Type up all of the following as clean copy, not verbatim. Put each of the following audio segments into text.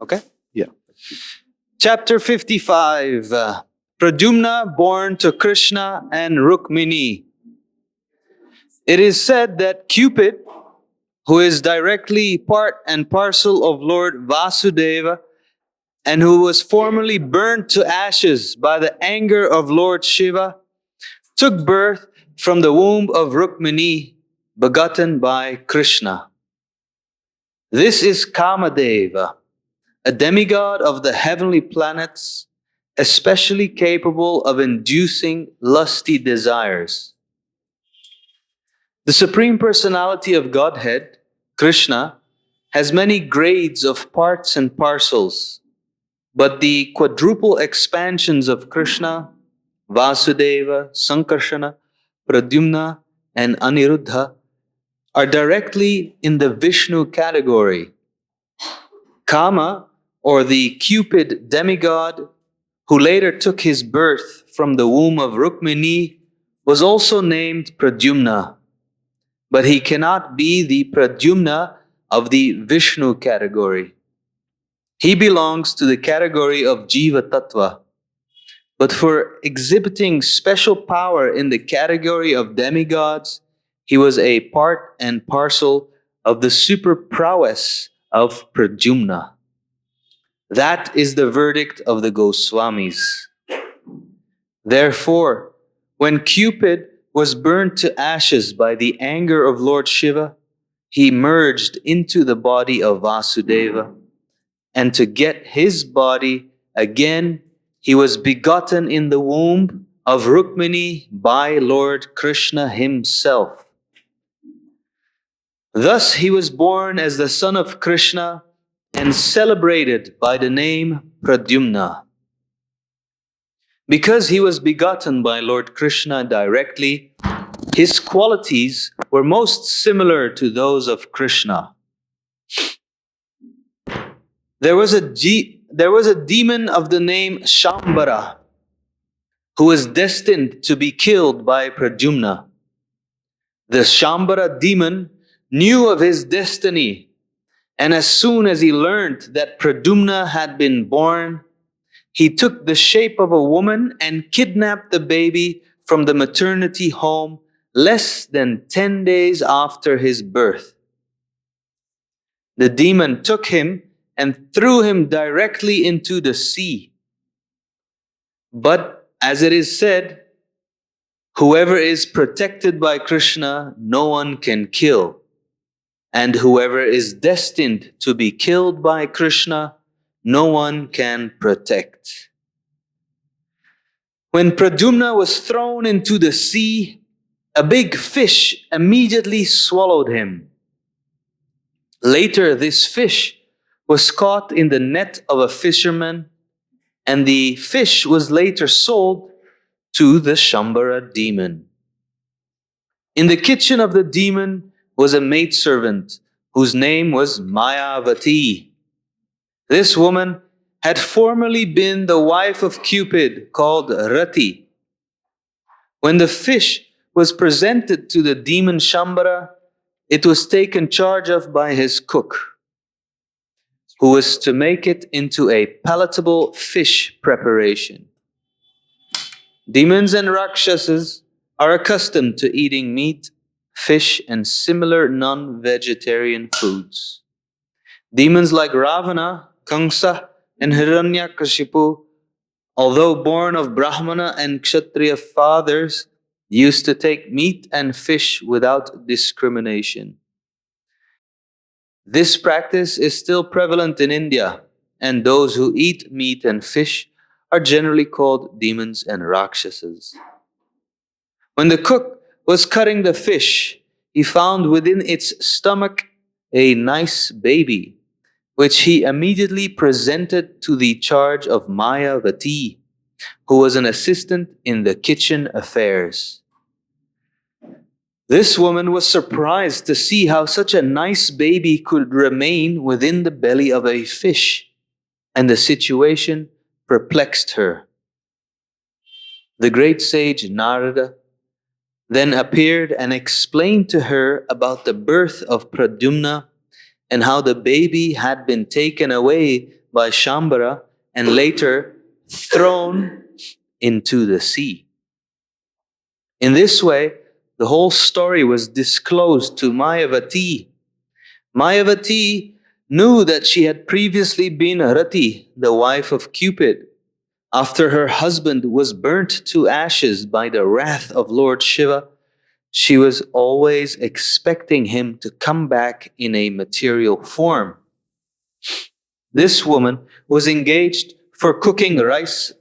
Okay? Yeah. Chapter 55. Pradyumna born to Krishna and Rukmini. It is said that Cupid, who is directly part and parcel of Lord Vasudeva, and who was formerly burnt to ashes by the anger of Lord Shiva, took birth from the womb of Rukmini, begotten by Krishna. This is Kamadeva, a demigod of the heavenly planets, especially capable of inducing lusty desires. The Supreme Personality of Godhead, Krishna, has many grades of parts and parcels, but the quadruple expansions of Krishna, Vasudeva, Sankarshana, Pradyumna, and Aniruddha are directly in the Vishnu category. Kama, or the Cupid demigod, who later took his birth from the womb of Rukmini, was also named Pradyumna, but he cannot be the Pradyumna of the Vishnu category. He belongs to the category of Jiva Tattva, but for exhibiting special power in the category of demigods, he was a part and parcel of the super prowess of Pradyumna. That is the verdict of the Goswamis. Therefore, when Cupid was burnt to ashes by the anger of Lord Shiva, he merged into the body of Vasudeva, and to get his body again, he was begotten in the womb of Rukmini by Lord Krishna himself. Thus he was born as the son of Krishna and celebrated by the name Pradyumna. Because he was begotten by Lord Krishna directly, his qualities were most similar to those of Krishna. There was a demon of the name Shambara who was destined to be killed by Pradyumna. The Shambara demon knew of his destiny, and as soon as he learned that Pradyumna had been born, he took the shape of a woman and kidnapped the baby from the maternity home less than 10 days after his birth. The demon took him and threw him directly into the sea. But as it is said, whoever is protected by Krishna, no one can kill. And whoever is destined to be killed by Krishna, no one can protect. When Pradyumna was thrown into the sea, a big fish immediately swallowed him. Later, this fish was caught in the net of a fisherman, and the fish was later sold to the Shambara demon. In the kitchen of the demon was a maidservant whose name was Mayavati. This woman had formerly been the wife of Cupid, called Rati. When the fish was presented to the demon Shambara, it was taken charge of by his cook, who was to make it into a palatable fish preparation. Demons and Rakshasas are accustomed to eating meat, fish, and similar non-vegetarian foods. Demons like Ravana, Kamsa, and Hiranyakashipu, although born of Brahmana and Kshatriya fathers, used to take meat and fish without discrimination. This practice is still prevalent in India, and those who eat meat and fish are generally called demons and Rakshasas. When the cook was cutting the fish, he found within its stomach a nice baby, which he immediately presented to the charge of Mayavati, who was an assistant in the kitchen affairs. This woman was surprised to see how such a nice baby could remain within the belly of a fish, and the situation perplexed her. The great sage Narada then appeared and explained to her about the birth of Pradyumna and how the baby had been taken away by Shambara and later thrown into the sea. In this way, the whole story was disclosed to Mayavati. Mayavati knew that she had previously been Rati, the wife of Cupid, after her husband was burnt to ashes by the wrath of Lord Shiva. She was always expecting him to come back in a material form. This woman was engaged for cooking rice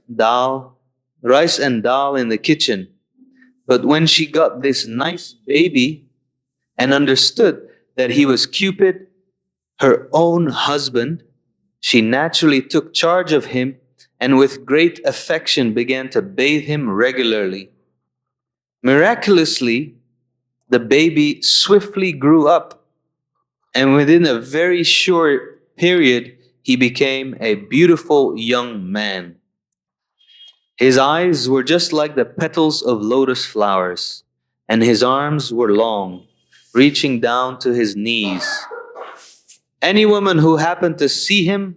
and dal in the kitchen. But when she got this nice baby and understood that he was Cupid, her own husband, she naturally took charge of him and with great affection began to bathe him regularly. Miraculously, the baby swiftly grew up, and within a very short period, he became a beautiful young man. His eyes were just like the petals of lotus flowers, and his arms were long, reaching down to his knees. Any woman who happened to see him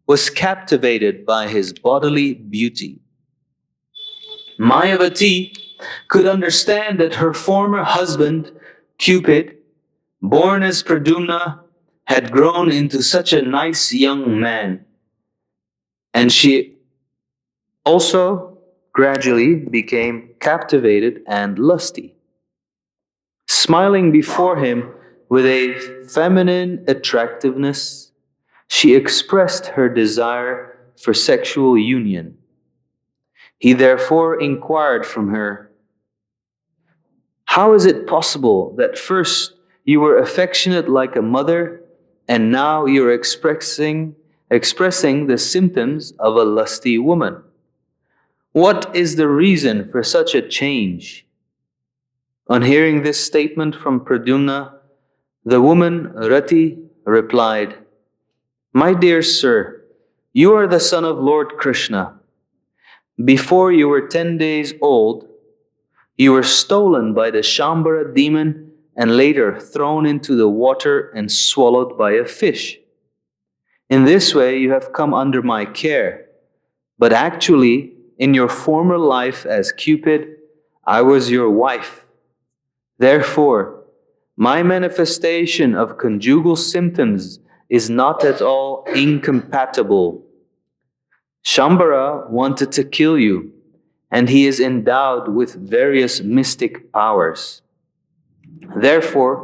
was captivated by his bodily beauty. Mayavati could understand that her former husband, Cupid, born as Pradyumna, had grown into such a nice young man. And she also gradually became captivated and lusty. Smiling before him with a feminine attractiveness, she expressed her desire for sexual union. He therefore inquired from her, "How is it possible that first you were affectionate like a mother, and now you're expressing the symptoms of a lusty woman? What is the reason for such a change?" On hearing this statement from Pradyumna, the woman Rati replied, "My dear sir, you are the son of Lord Krishna. Before you were 10 days old, you were stolen by the Shambara demon and later thrown into the water and swallowed by a fish. In this way, you have come under my care. But actually, in your former life as Cupid, I was your wife. Therefore, my manifestation of conjugal symptoms is not at all incompatible. Shambara wanted to kill you, and he is endowed with various mystic powers. Therefore,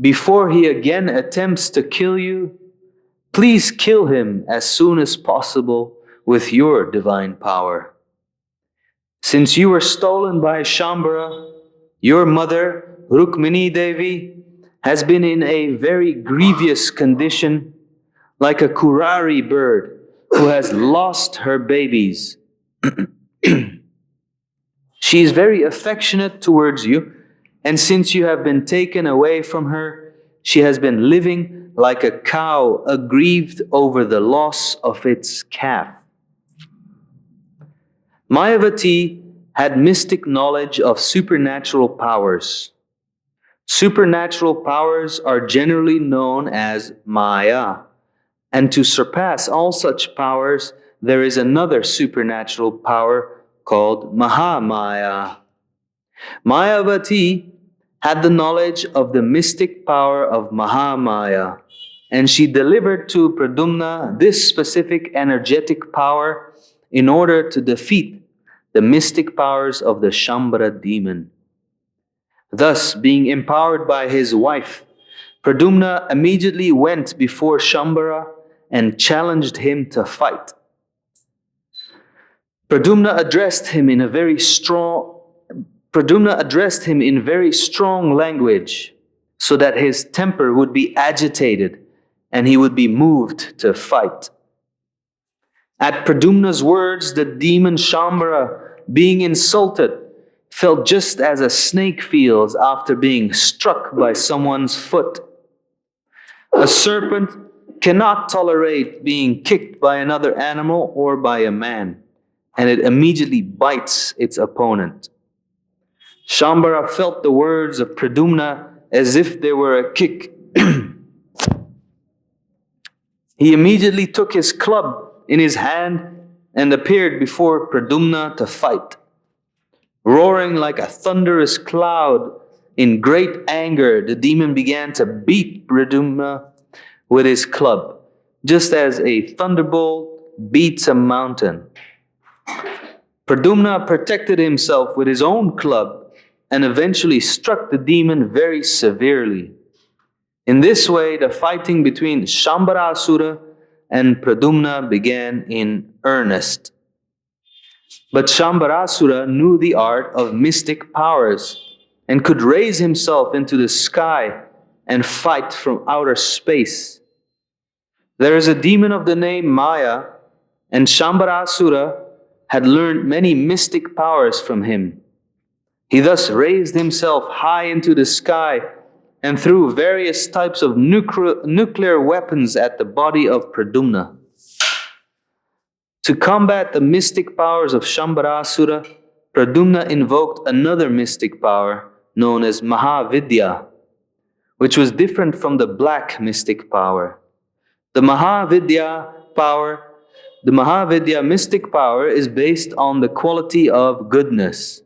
before he again attempts to kill you, please kill him as soon as possible with your divine power. Since you were stolen by Shambara, your mother, Rukmini Devi, has been in a very grievous condition, like a kurari bird who has lost her babies. She is very affectionate towards you, and since you have been taken away from her, she has been living like a cow aggrieved over the loss of its calf. Mayavati had mystic knowledge of supernatural powers. Supernatural powers are generally known as Maya, and to surpass all such powers, there is another supernatural power called Mahamaya. Mayavati had the knowledge of the mystic power of Mahamaya, and she delivered to Pradyumna this specific energetic power in order to defeat the mystic powers of the Shambara demon. Thus, being empowered by his wife, Pradyumna immediately went before Shambara and challenged him to fight. Pradyumna addressed him in very strong language, so that his temper would be agitated and he would be moved to fight. At Pradyumna's words, the demon Shambara, being insulted, felt just as a snake feels after being struck by someone's foot. A serpent cannot tolerate being kicked by another animal or by a man, and it immediately bites its opponent. Shambara felt the words of Pradyumna as if they were a kick He immediately took his club in his hand and appeared before Pradyumna to fight. Roaring like a thunderous cloud, in great anger, the demon began to beat Pradyumna with his club, just as a thunderbolt beats a mountain. Pradyumna protected himself with his own club and eventually struck the demon very severely. In this way, the fighting between Shambharasura and Pradyumna began in earnest. But Shambharasura knew the art of mystic powers and could raise himself into the sky and fight from outer space. There is a demon of the name Maya, and Shambharasura had learned many mystic powers from him. He thus raised himself high into the sky and threw various types of nuclear weapons at the body of Pradyumna. To combat the mystic powers of Shambharasura, Pradyumna invoked another mystic power known as Mahavidya, which was different from the black mystic power. The Mahavidya mystic power is based on the quality of goodness.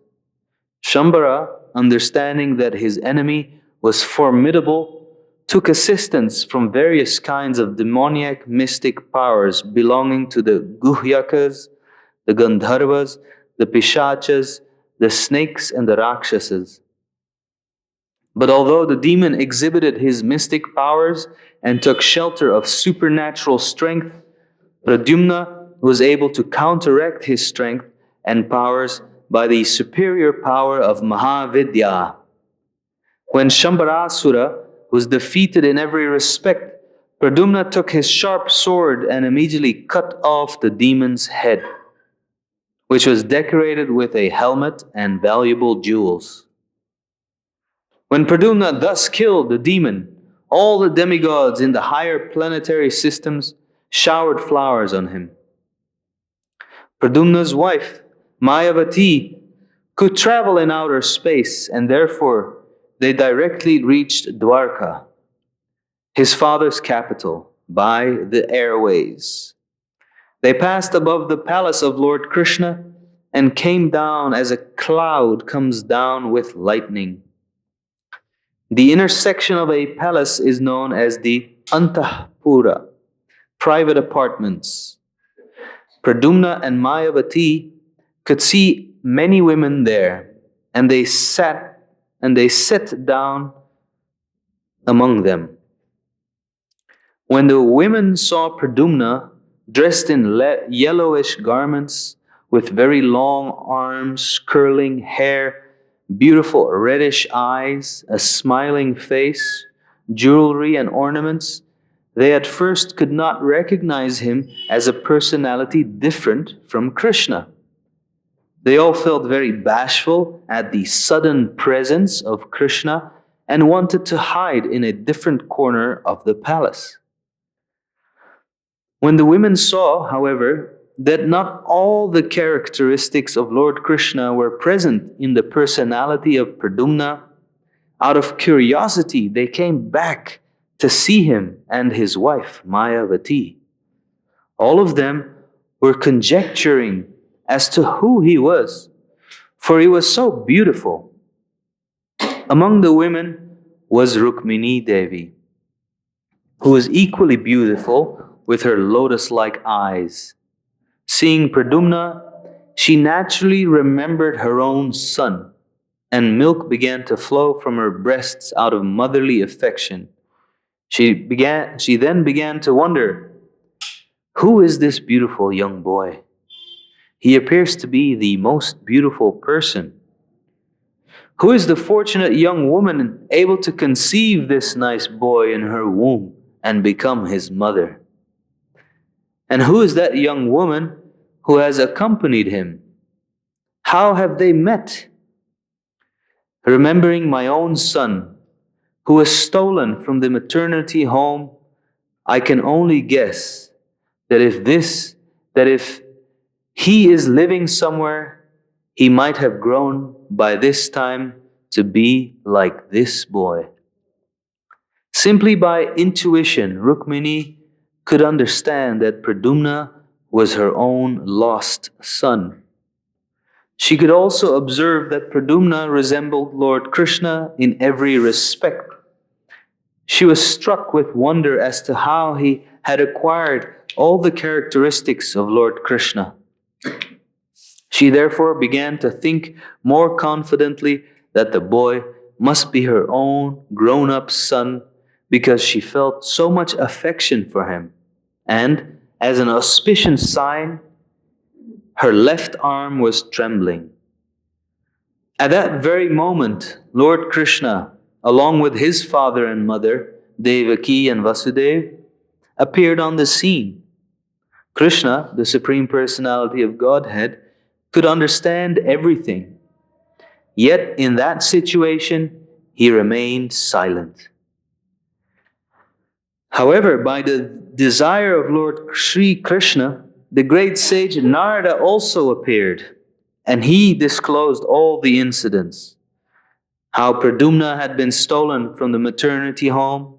Shambhara, understanding that his enemy was formidable, took assistance from various kinds of demoniac mystic powers belonging to the Guhyakas, the Gandharvas, the Pishachas, the snakes, and the Rakshasas. But although the demon exhibited his mystic powers and took shelter of supernatural strength, Pradyumna was able to counteract his strength and powers by the superior power of Mahavidya. When Shambharasura was defeated in every respect, Pradyumna took his sharp sword and immediately cut off the demon's head, which was decorated with a helmet and valuable jewels. When Pradyumna thus killed the demon, all the demigods in the higher planetary systems showered flowers on him. Pradyumna's wife, Mayavati, could travel in outer space, and therefore they directly reached Dwarka, his father's capital, by the airways. They passed above the palace of Lord Krishna and came down as a cloud comes down with lightning. The inner section of a palace is known as the Antahpura, private apartments. Pradyumna and Mayavati could see many women there, and they sat down among them. When the women saw Pradyumna dressed in yellowish garments with very long arms, curling hair, beautiful reddish eyes, a smiling face, jewelry and ornaments, they at first could not recognize him as a personality different from Krishna. They all felt very bashful at the sudden presence of Krishna and wanted to hide in a different corner of the palace. When the women saw, however, that not all the characteristics of Lord Krishna were present in the personality of Pradyumna, out of curiosity they came back to see him and his wife, Mayavati. All of them were conjecturing as to who he was, for he was so beautiful. Among the women was Rukmini Devi, who was equally beautiful with her lotus-like eyes. Seeing Pradyumna, she naturally remembered her own son, and milk began to flow from her breasts out of motherly affection. She then began to wonder, who is this beautiful young boy? He appears to be the most beautiful person. Who is the fortunate young woman able to conceive this nice boy in her womb and become his mother? And who is that young woman who has accompanied him? How have they met? Remembering my own son, who was stolen from the maternity home, I can only guess that if he is living somewhere, he might have grown by this time to be like this boy. Simply by intuition, Rukmini could understand that Pradyumna was her own lost son. She could also observe that Pradyumna resembled Lord Krishna in every respect. She was struck with wonder as to how he had acquired all the characteristics of Lord Krishna. She therefore began to think more confidently that the boy must be her own grown up son because she felt so much affection for him. And as an auspicious sign, her left arm was trembling. At that very moment, Lord Krishna, along with his father and mother, Devaki and Vasudeva, appeared on the scene. Krishna, the Supreme Personality of Godhead, could understand everything. Yet in that situation, he remained silent. However, by the desire of Lord Sri Krishna, the great sage Narada also appeared, and he disclosed all the incidents. How Pradyumna had been stolen from the maternity home,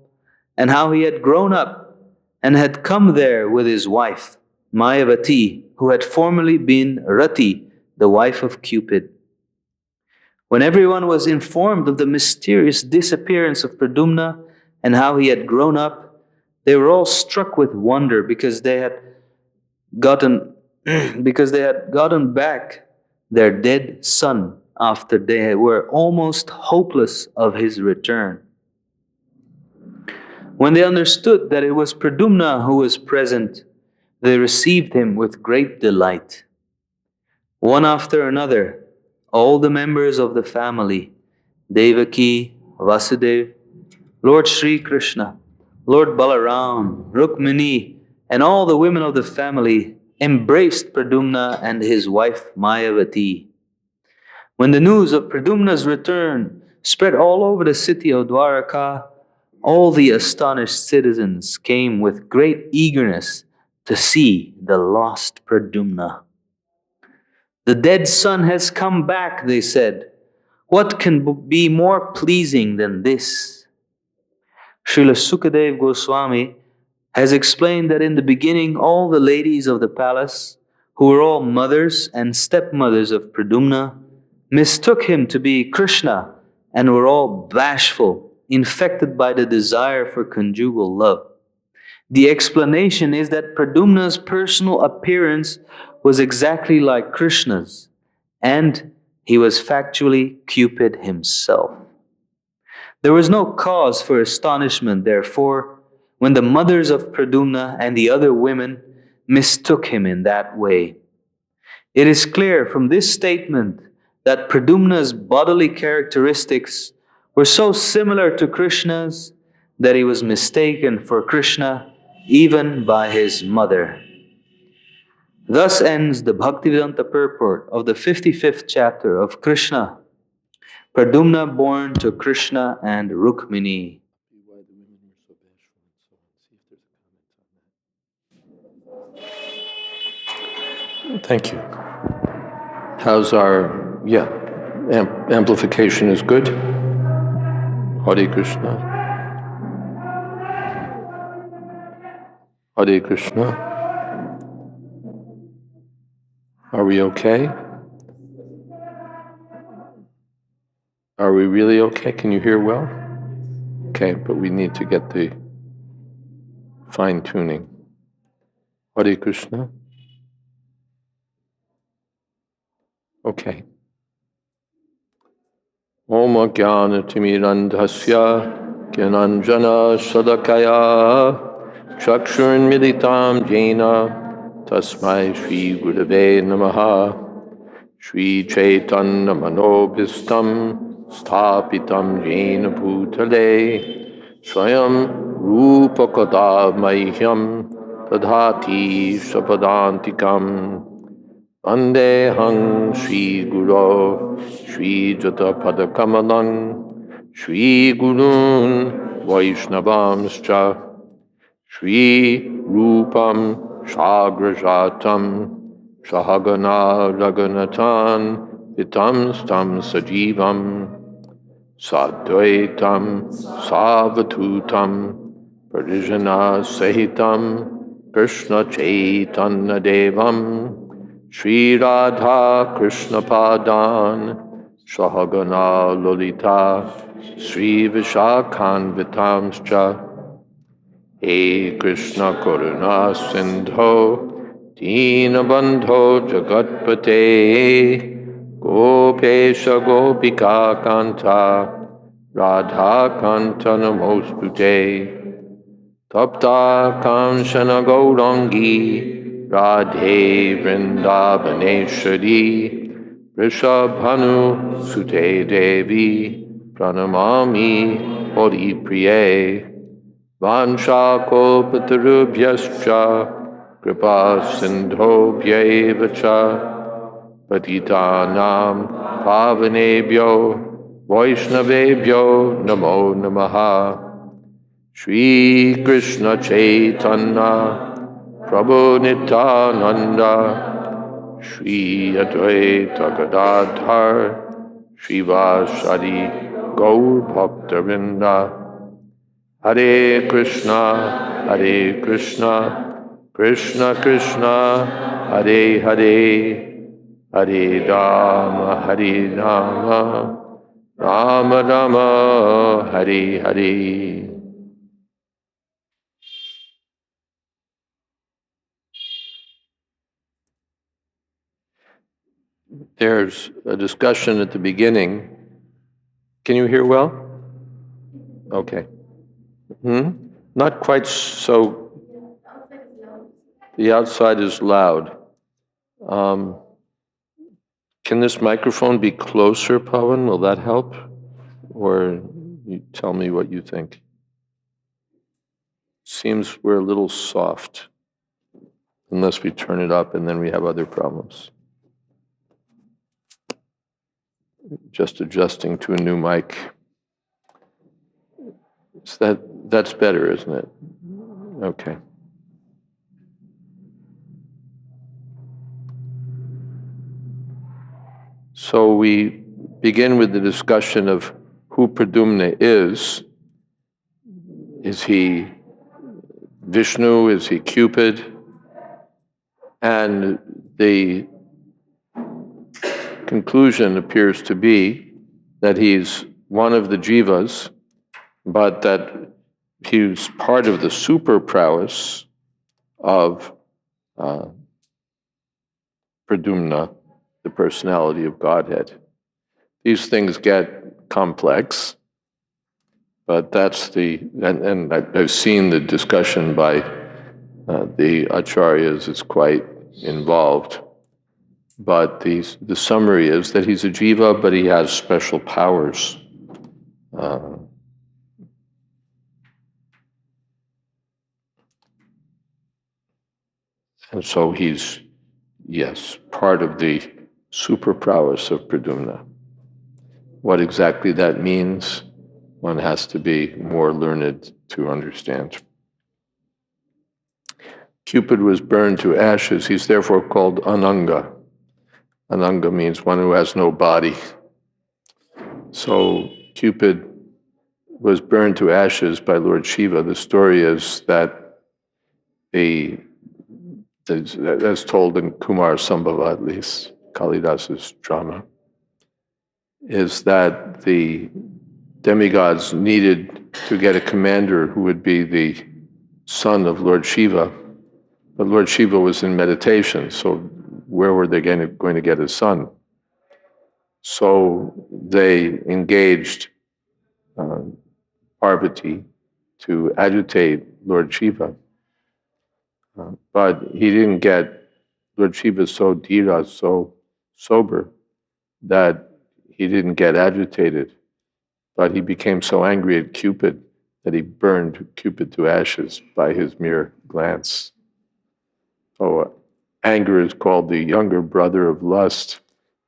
and how he had grown up and had come there with his wife, Mayavati, who had formerly been Rati, the wife of Cupid. When everyone was informed of the mysterious disappearance of Pradyumna and how he had grown up, they were all struck with wonder because they had gotten back their dead son after they were almost hopeless of his return. When they understood that it was Pradyumna who was present, they received him with great delight. One after another, all the members of the family, Devaki, Vasudeva, Lord Sri Krishna, Lord Balaram, Rukmini, and all the women of the family embraced Pradyumna and his wife Mayavati. When the news of Pradyumna's return spread all over the city of Dwaraka, all the astonished citizens came with great eagerness to see the lost Pradyumna. The dead son has come back, they said. What can be more pleasing than this? Srila Sukadeva Goswami has explained that in the beginning all the ladies of the palace, who were all mothers and stepmothers of Pradyumna, mistook him to be Krishna and were all bashful, infected by the desire for conjugal love. The explanation is that Pradyumna's personal appearance was exactly like Krishna's, and he was factually Cupid himself. There was no cause for astonishment, therefore, when the mothers of Pradyumna and the other women mistook him in that way. It is clear from this statement that Pradyumna's bodily characteristics were so similar to Krishna's that he was mistaken for Krishna even by his mother. Thus ends the Bhaktivedanta purport of the 55th chapter of Krishna, Pradyumna born to Krishna and Rukmini. Thank you. How's our, amplification is good? Hare Krishna. Hare Krishna. Are we okay? Are we really okay? Can you hear well? Okay, but we need to get the fine-tuning. Hare Krishna. Okay. Om Jnana Timirandhasya Gyananjana Sadakaya Chakshurn Militam Jena Tasmai Shri Gurave Namaha Shri Chaitanya Manobhistam Sthapitam Jena Bhutale Swayam Rupa Kada Mahyam Tadhati Sapadantikam Vandehang Shri Guru Shri Jata Padakamalang Shri Gurun Vaishnavamscha Shri Rupam Shagrajatam Sahagana Raganatan Vitam Stam Sajivam Sadvaitam Savatutam Parijana Sahitam Krishna Chaitanya Devam Shri Radha Krishna Padan Sahagana Lolita Sri Vishakhanvitamscha He Krishna Karuna Sindho Dinabandho Jagatpate Gopesha Gopika Kanta Radha Kanta Namostute Tapta Kamshana Gaurangi Radhe Vrindavaneshwari Vrishabhanu Sute Devi Pranamami Hori Priye Vanchakolpatarubhyascha Kripa Sindhobhyevacha Patitanam Pavanebhyo Vaishnavebhyo Namo Namaha Shri Krishna Chaitanya Prabhu Nityananda Shri Advaita Gadadhar Shivasari Gaur Bhaktavinda Hare Krishna, Krishna Krishna, Hare Hare, Hare Rama, Rama Rama, Hare Hare. There's a discussion at the beginning. Can you hear well? Okay. Not quite so. The outside is loud. Can this microphone be closer, Pawan? Will that help? Or you tell me what you think. Seems we're a little soft, unless we turn it up and then we have other problems. Just adjusting to a new mic. So that's better, isn't it? Okay. So we begin with the discussion of who Pradyumna is. Is he Vishnu? Is he Cupid? And the conclusion appears to be that he's one of the jivas, but that he's part of the super prowess of Pradyumna, the personality of Godhead. These things get complex, but that's and I've seen the discussion by the acharyas is quite involved. But the summary is that he's a jiva, but he has special powers. And so he's, yes, part of the super prowess of Pradyumna. What exactly that means, one has to be more learned to understand. Cupid was burned to ashes. He's therefore called Ananga. Ananga means one who has no body. So Cupid was burned to ashes by Lord Shiva. The story is that that's told in Kumar Sambhava, at least, Kalidas's drama, is that the demigods needed to get a commander who would be the son of Lord Shiva. But Lord Shiva was in meditation, so where were they going to get a son? So they engaged Parvati to agitate Lord Shiva. But he didn't get Lord Shiva so dhira, so sober, that he didn't get agitated. But he became so angry at Cupid that he burned Cupid to ashes by his mere glance. So anger is called the younger brother of lust,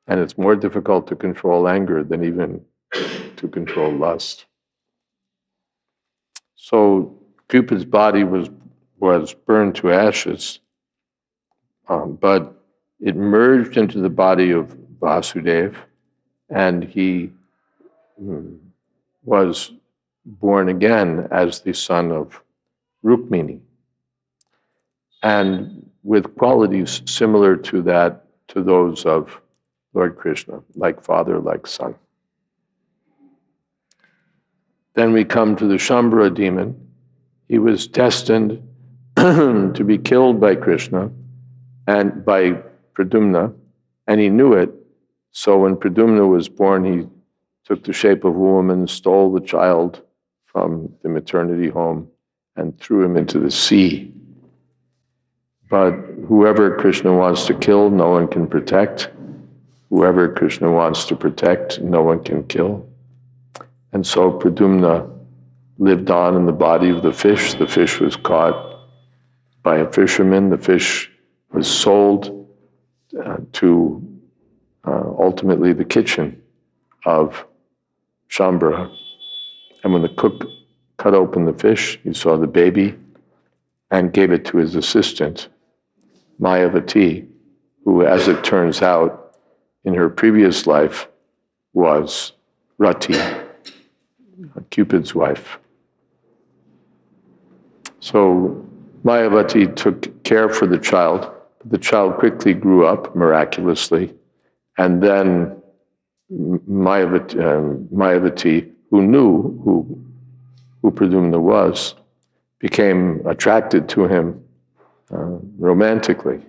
and it's more difficult to control anger than even to control lust. So Cupid's body was burned to ashes, but it merged into the body of Vasudeva, and he was born again as the son of Rukmini. and with qualities similar to those of Lord Krishna, like father, like son. Then we come to the Shambhara demon. He was destined to be killed by Krishna and by Pradyumna, and he knew it. So when Pradyumna was born, he took the shape of a woman, stole the child from the maternity home, and threw him into the sea. But whoever Krishna wants to kill, no one can protect. Whoever Krishna wants to protect, no one can kill. And so Pradyumna lived on in the body of the fish. The fish was caught by a fisherman. The fish was sold to ultimately the kitchen of Shambhara. And when the cook cut open the fish, he saw the baby and gave it to his assistant, Mayavati, who, as it turns out, in her previous life was Rati, Cupid's wife. So Mayavati took care for the child. The child quickly grew up miraculously, and then Mayavati, who knew who Pradyumna was, became attracted to him romantically.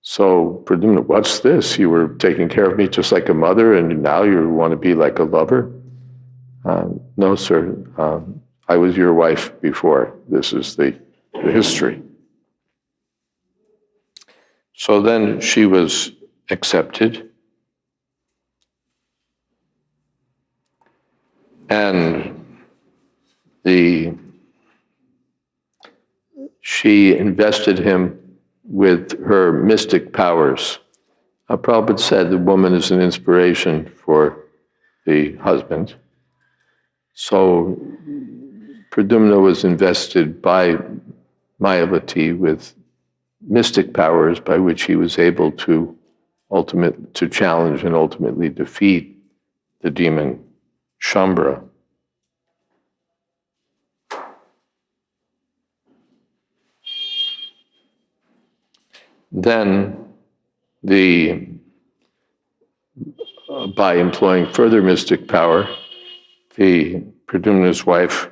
So Pradyumna, what's this? You were taking care of me just like a mother, and now you want to be like a lover? No, sir. I was your wife before. This is the history. So then she was accepted, and she invested him with her mystic powers. Prabhupada said the woman is an inspiration for the husband. So Pradyumna was invested by Mayavati with mystic powers by which he was able to challenge and ultimately defeat the demon Shambhara. Then by employing further mystic power, the Pradyumna's wife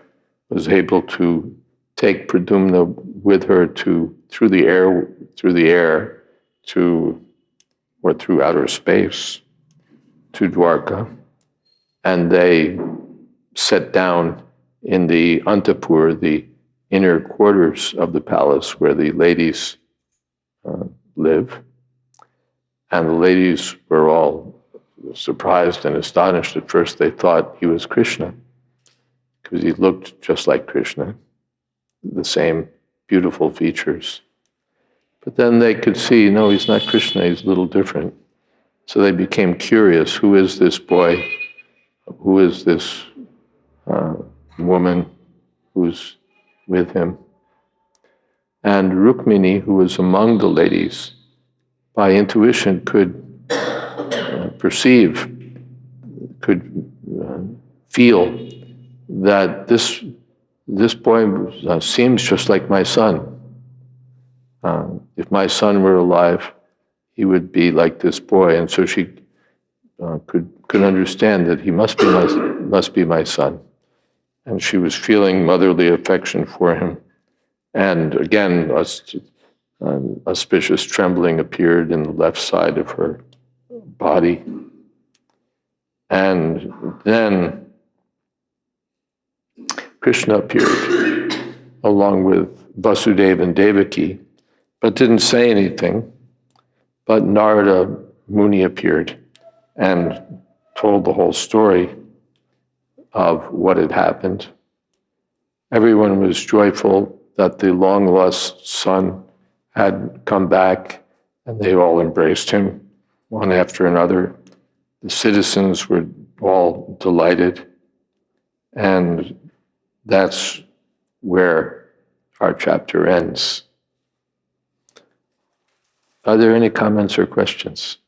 was able to take Pradyumna with her through the air or through outer space to Dwarka, and they sat down in the Antapur, the inner quarters of the palace where the ladies live. And the ladies were all surprised and astonished. At first they thought he was Krishna, because he looked just like Krishna, the same beautiful features. But then they could see, no, he's not Krishna, he's a little different. So they became curious, who is this boy? Who is this woman who's with him? And Rukmini, who was among the ladies, by intuition could perceive, could feel that this boy seems just like my son. If my son were alive, he would be like this boy. And so she could understand that he must be my son. And she was feeling motherly affection for him. And again, auspicious trembling appeared in the left side of her body. And then Krishna appeared along with Vasudeva and Devaki, but didn't say anything. But Narada Muni appeared and told the whole story of what had happened. Everyone was joyful that the long-lost son had come back, and they all embraced him, one after another. The citizens were all delighted, and that's where our chapter ends. Are there any comments or questions?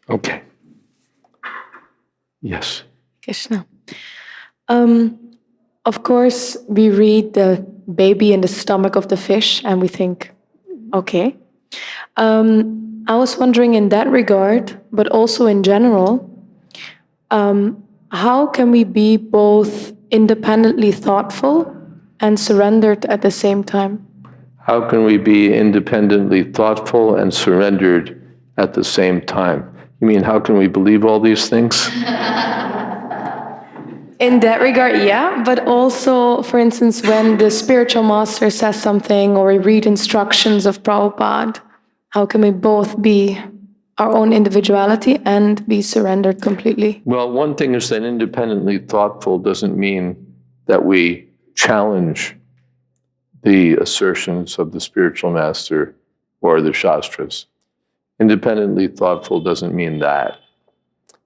Okay. Yes. Krishna. Of course, we read the baby in the stomach of the fish and we think, okay. I was wondering in that regard, but also in general, how can we be both independently thoughtful and surrendered at the same time? How can we be independently thoughtful and surrendered at the same time? You mean, how can we believe all these things? In that regard, yeah, but also, for instance, when the spiritual master says something or we read instructions of Prabhupada, how can we both be our own individuality and be surrendered completely? Well, one thing is that independently thoughtful doesn't mean that we challenge the assertions of the spiritual master or the Shastras. Independently thoughtful doesn't mean that.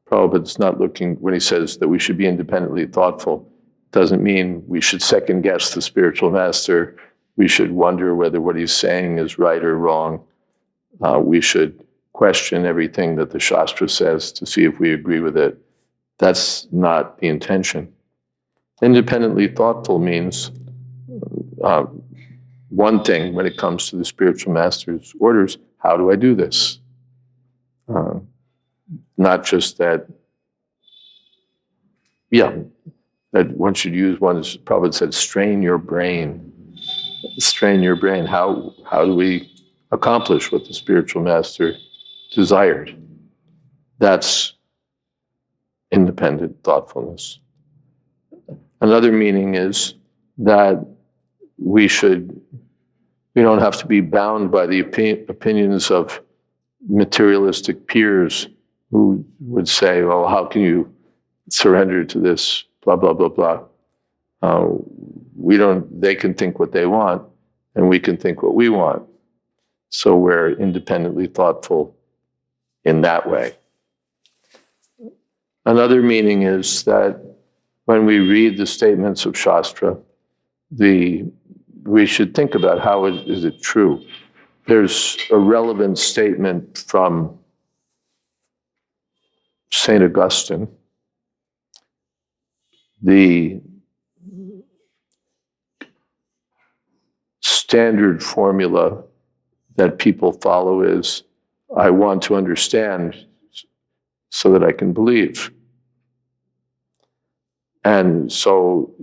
Prabhupada's not looking, when he says that we should be independently thoughtful, doesn't mean we should second guess the spiritual master. We should wonder whether what he's saying is right or wrong. We should question everything that the Shastra says to see if we agree with it. That's not the intention. Independently thoughtful means one thing when it comes to the spiritual master's orders: how do I do this? Not just that, that one should use one, as Prabhupada said, strain your brain. Strain your brain. How do we accomplish what the spiritual master desired? That's independent thoughtfulness. Another meaning is that we don't have to be bound by the opinions of materialistic peers who would say, well, how can you surrender to this, blah, blah, blah, blah. They can think what they want, and we can think what we want. So we're independently thoughtful in that way. Another meaning is that when we read the statements of Shastra, we should think about how is it true. There's a relevant statement from St. Augustine. The standard formula that people follow is, I want to understand so that I can believe. And so,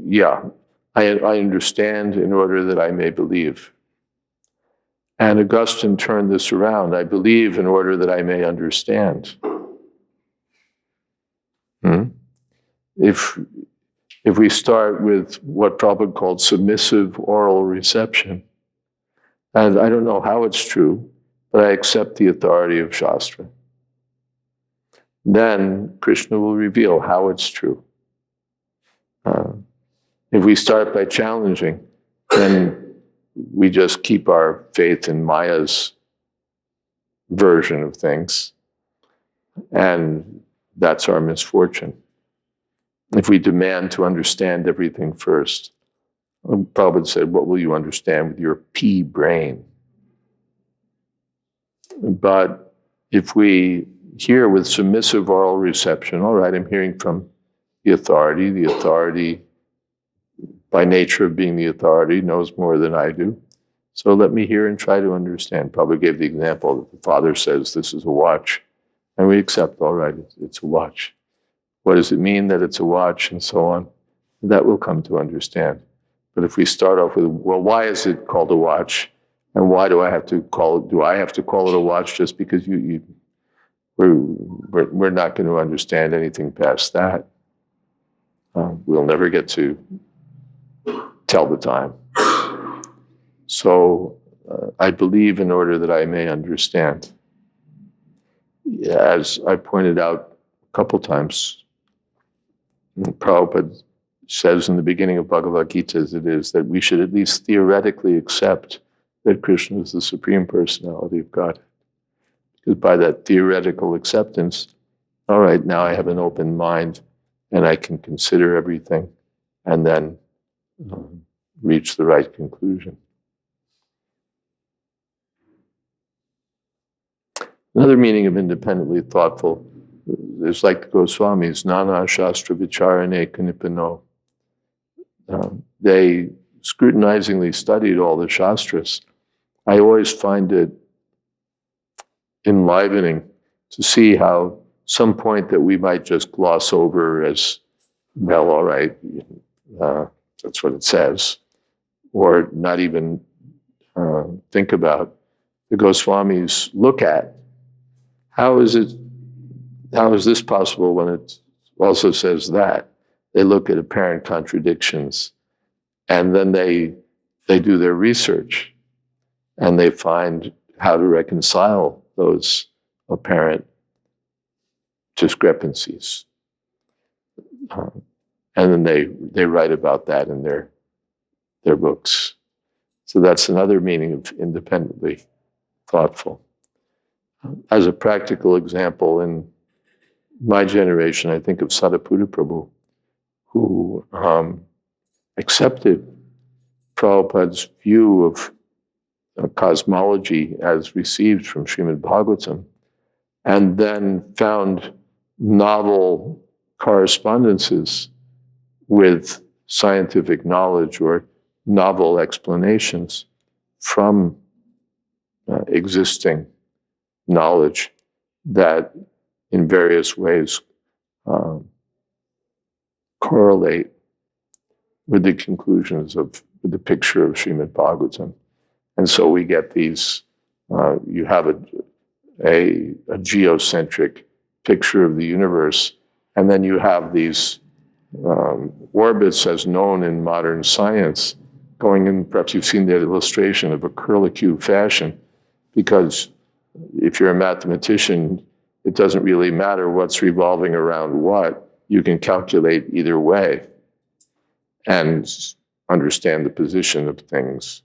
I understand in order that I may believe. And Augustine turned this around. I believe in order that I may understand. If we start with what Prabhupada called submissive oral reception, and I don't know how it's true, but I accept the authority of Shastra, then Krishna will reveal how it's true. If we start by challenging, then we just keep our faith in Maya's version of things, and that's our misfortune. If we demand to understand everything first, Prabhupada said, what will you understand with your pea brain? But if we hear with submissive oral reception, all right, I'm hearing from the authority, by nature of being the authority, knows more than I do. So let me hear and try to understand. Prabhupada gave the example that the father says, this is a watch. And we accept, all right, it's a watch. What does it mean that it's a watch, and so on? That we'll come to understand. But if we start off with, well, why is it called a watch? And why do I have to call it a watch just because we're not going to understand anything past that. We'll never get to tell the time. So I believe in order that I may understand. As I pointed out a couple times, Prabhupada says in the beginning of Bhagavad Gita, as it is, that we should at least theoretically accept that Krishna is the Supreme Personality of God. Because by that theoretical acceptance, all right, now I have an open mind and I can consider everything and then reach the right conclusion. Another meaning of independently thoughtful is like the Goswamis, Nana Shastra Vicharane Kanipano. They scrutinizingly studied all the Shastras. I always find it enlivening to see how some point that we might just gloss over as, well, all right, that's what it says, or not even think about, the Goswamis look at. How is this possible when it also says that? They look at apparent contradictions, and then they do their research, and they find how to reconcile those apparent discrepancies. And then they write about that in their books. So that's another meaning of independently thoughtful. As a practical example, in my generation, I think of Sadaputta Prabhu, who accepted Prabhupada's view of cosmology as received from Srimad Bhagavatam, and then found novel correspondences with scientific knowledge or novel explanations from existing knowledge that in various ways correlate with the conclusions of the picture of Srimad Bhagavatam. And so we get these, you have a geocentric picture of the universe, and then you have these orbits as known in modern science going in, perhaps you've seen the illustration of a curlicue fashion, because if you're a mathematician, it doesn't really matter what's revolving around what. You can calculate either way and understand the position of things.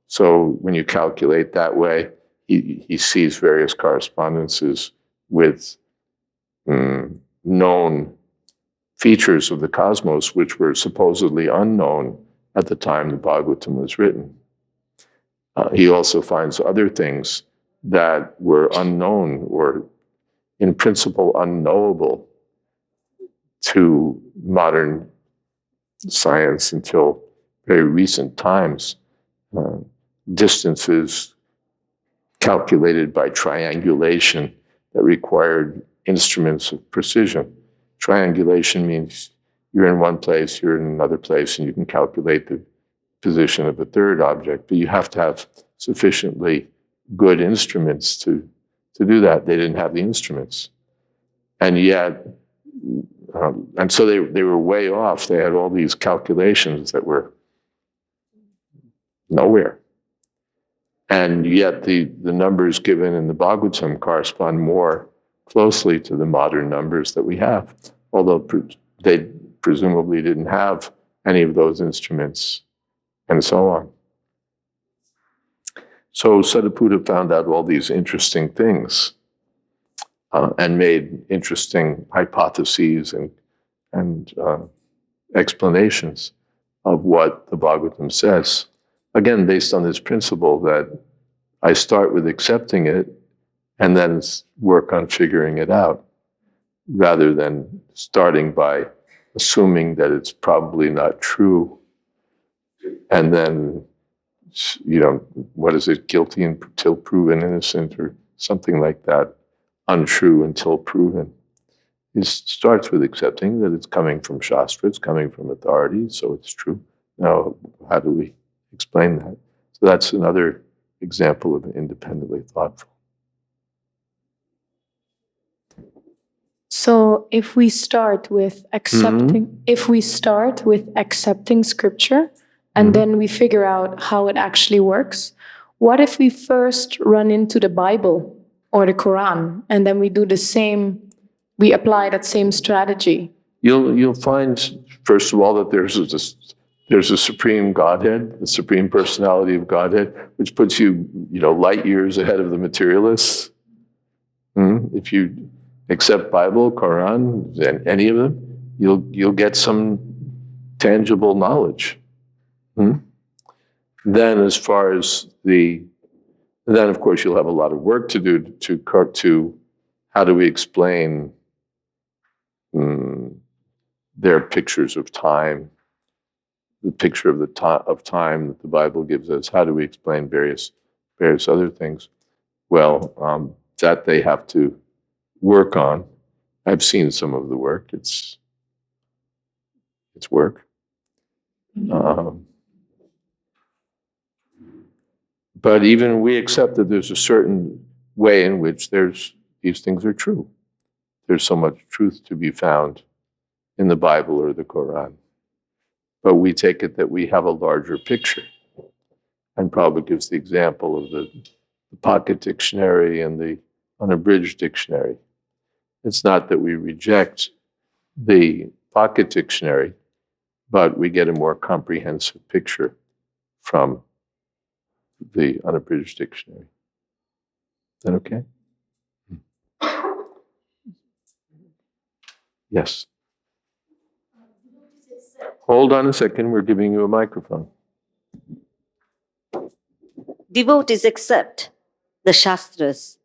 So when you calculate that way, he sees various correspondences with known features of the cosmos, which were supposedly unknown at the time the Bhagavatam was written. He also finds other things that were unknown or in principle unknowable to modern science until very recent times. Distances calculated by triangulation that required instruments of precision. Triangulation means you're in one place, you're in another place, and you can calculate the position of a third object, but you have to have sufficiently good instruments to do that. They didn't have the instruments. And yet, and so they were way off. They had all these calculations that were nowhere. And yet the numbers given in the Bhagavatam correspond more closely to the modern numbers that we have, although they presumably didn't have any of those instruments, and so on. So Sadaputta found out all these interesting things and made interesting hypotheses and explanations of what the Bhagavatam says. Again, based on this principle that I start with accepting it and then work on figuring it out, rather than starting by assuming that it's probably not true, and then, what is it, guilty until proven innocent, or something like that, untrue until proven. It starts with accepting that it's coming from Shastra, it's coming from authority, so it's true. Now, how do we explain that? So that's another example of independently thoughtful. So if we start with accepting scripture and then we figure out how it actually works, what if we first run into the Bible or the Quran and then we do the same, we apply that same strategy? You'll find, first of all, that there's a supreme Godhead, the supreme personality of Godhead, which puts you, light years ahead of the materialists. If you accept Bible, Quran, and any of them, you'll get some tangible knowledge. Then, as far as then of course you'll have a lot of work to do to how do we explain their pictures of time, the picture of time that the Bible gives us. How do we explain various other things? Well, that they have to work on. I've seen some of the work. It's work. But even we accept that there's a certain way in which these things are true. There's so much truth to be found in the Bible or the Quran. But we take it that we have a larger picture. And Prabhupada gives the example of the pocket dictionary and the unabridged dictionary. It's not that we reject the pocket dictionary, but we get a more comprehensive picture from the unabridged dictionary. Is that okay? Yes. Hold on a second, we're giving you a microphone. Devotees accept the Shastras.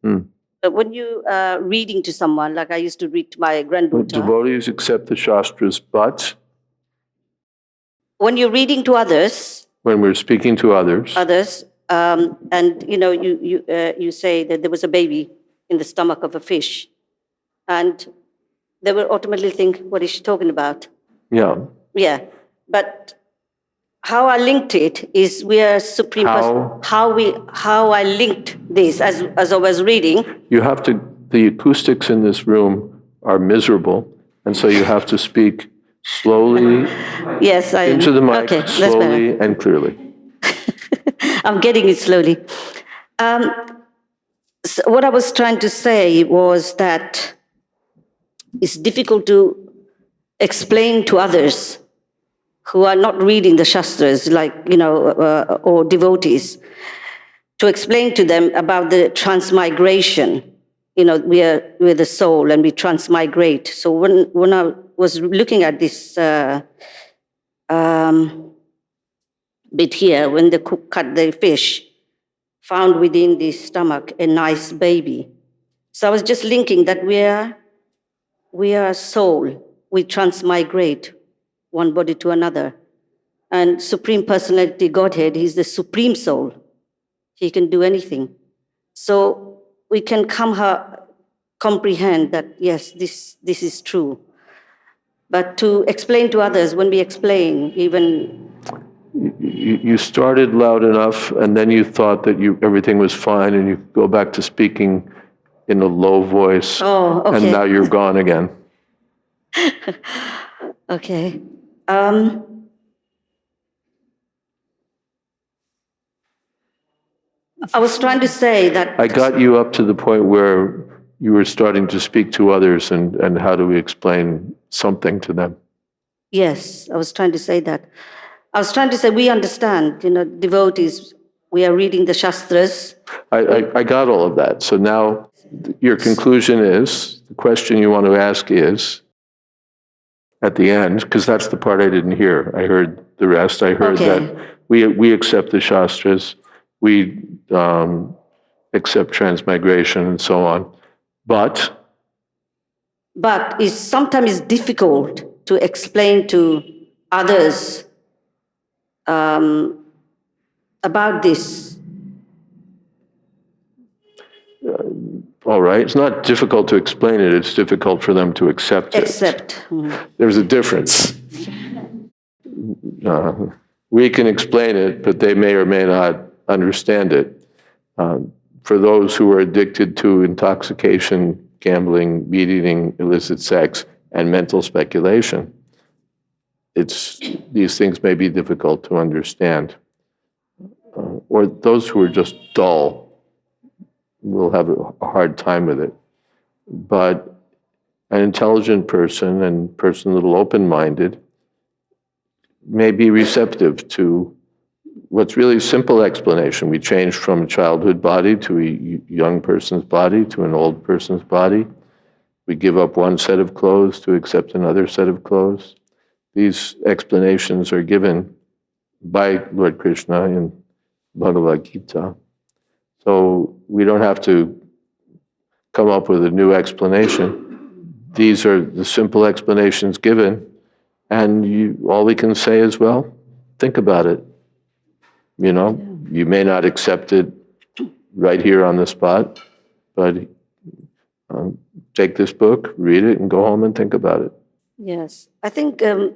But when you are reading to someone, like I used to read to my granddaughter. Devotees accept the Shastras, but when you're reading to others, when we're speaking to others, and you say that there was a baby in the stomach of a fish, and they will ultimately think, what is she talking about? Yeah, but how I linked it is we are supreme. How I linked this as I was reading. You have to. The acoustics in this room are miserable, and so you have to speak slowly. Yes, into the mic, okay, slowly and clearly. I'm getting it slowly. So what I was trying to say was that it's difficult to explain to others who are not reading the Shastras, or devotees, to explain to them about the transmigration. We're the soul and we transmigrate. So when I was looking at this bit here, when the cook cut the fish, found within the stomach a nice baby. So I was just linking that we are soul. We transmigrate one body to another. And Supreme Personality Godhead, He's the Supreme Soul. He can do anything. So we can comprehend that, yes, this is true. But to explain to others, when we explain, even... You started loud enough, and then you thought that everything was fine, and you go back to speaking in a low voice. Oh, okay. And now you're gone again. Okay. I was trying to say that... I got you up to the point where you were starting to speak to others, and how do we explain something to them? Yes, I was trying to say that. I was trying to say we understand, devotees, we are reading the Shastras. I got all of that. So now your conclusion is, the question you want to ask is, at the end, because that's the part I didn't hear. I heard the rest. I heard that we accept the Shastras, we accept transmigration and so on, but sometimes it's difficult to explain to others about this. All right. It's not difficult to explain it. It's difficult for them to accept it. Accept. There's a difference. We can explain it, but they may or may not understand it. For those who are addicted to intoxication, gambling, meat eating, illicit sex, and mental speculation, these things may be difficult to understand. Or those who are just dull will have a hard time with it. But an intelligent person and person a little open-minded may be receptive to what's really a simple explanation. We change from a childhood body to a young person's body to an old person's body. We give up one set of clothes to accept another set of clothes. These explanations are given by Lord Krishna in Bhagavad Gita. So we don't have to come up with a new explanation. These are the simple explanations given, and all we can say is, well, think about it. You know, you may not accept it right here on the spot, but take this book, read it, and go home and think about it. Yes, I think they're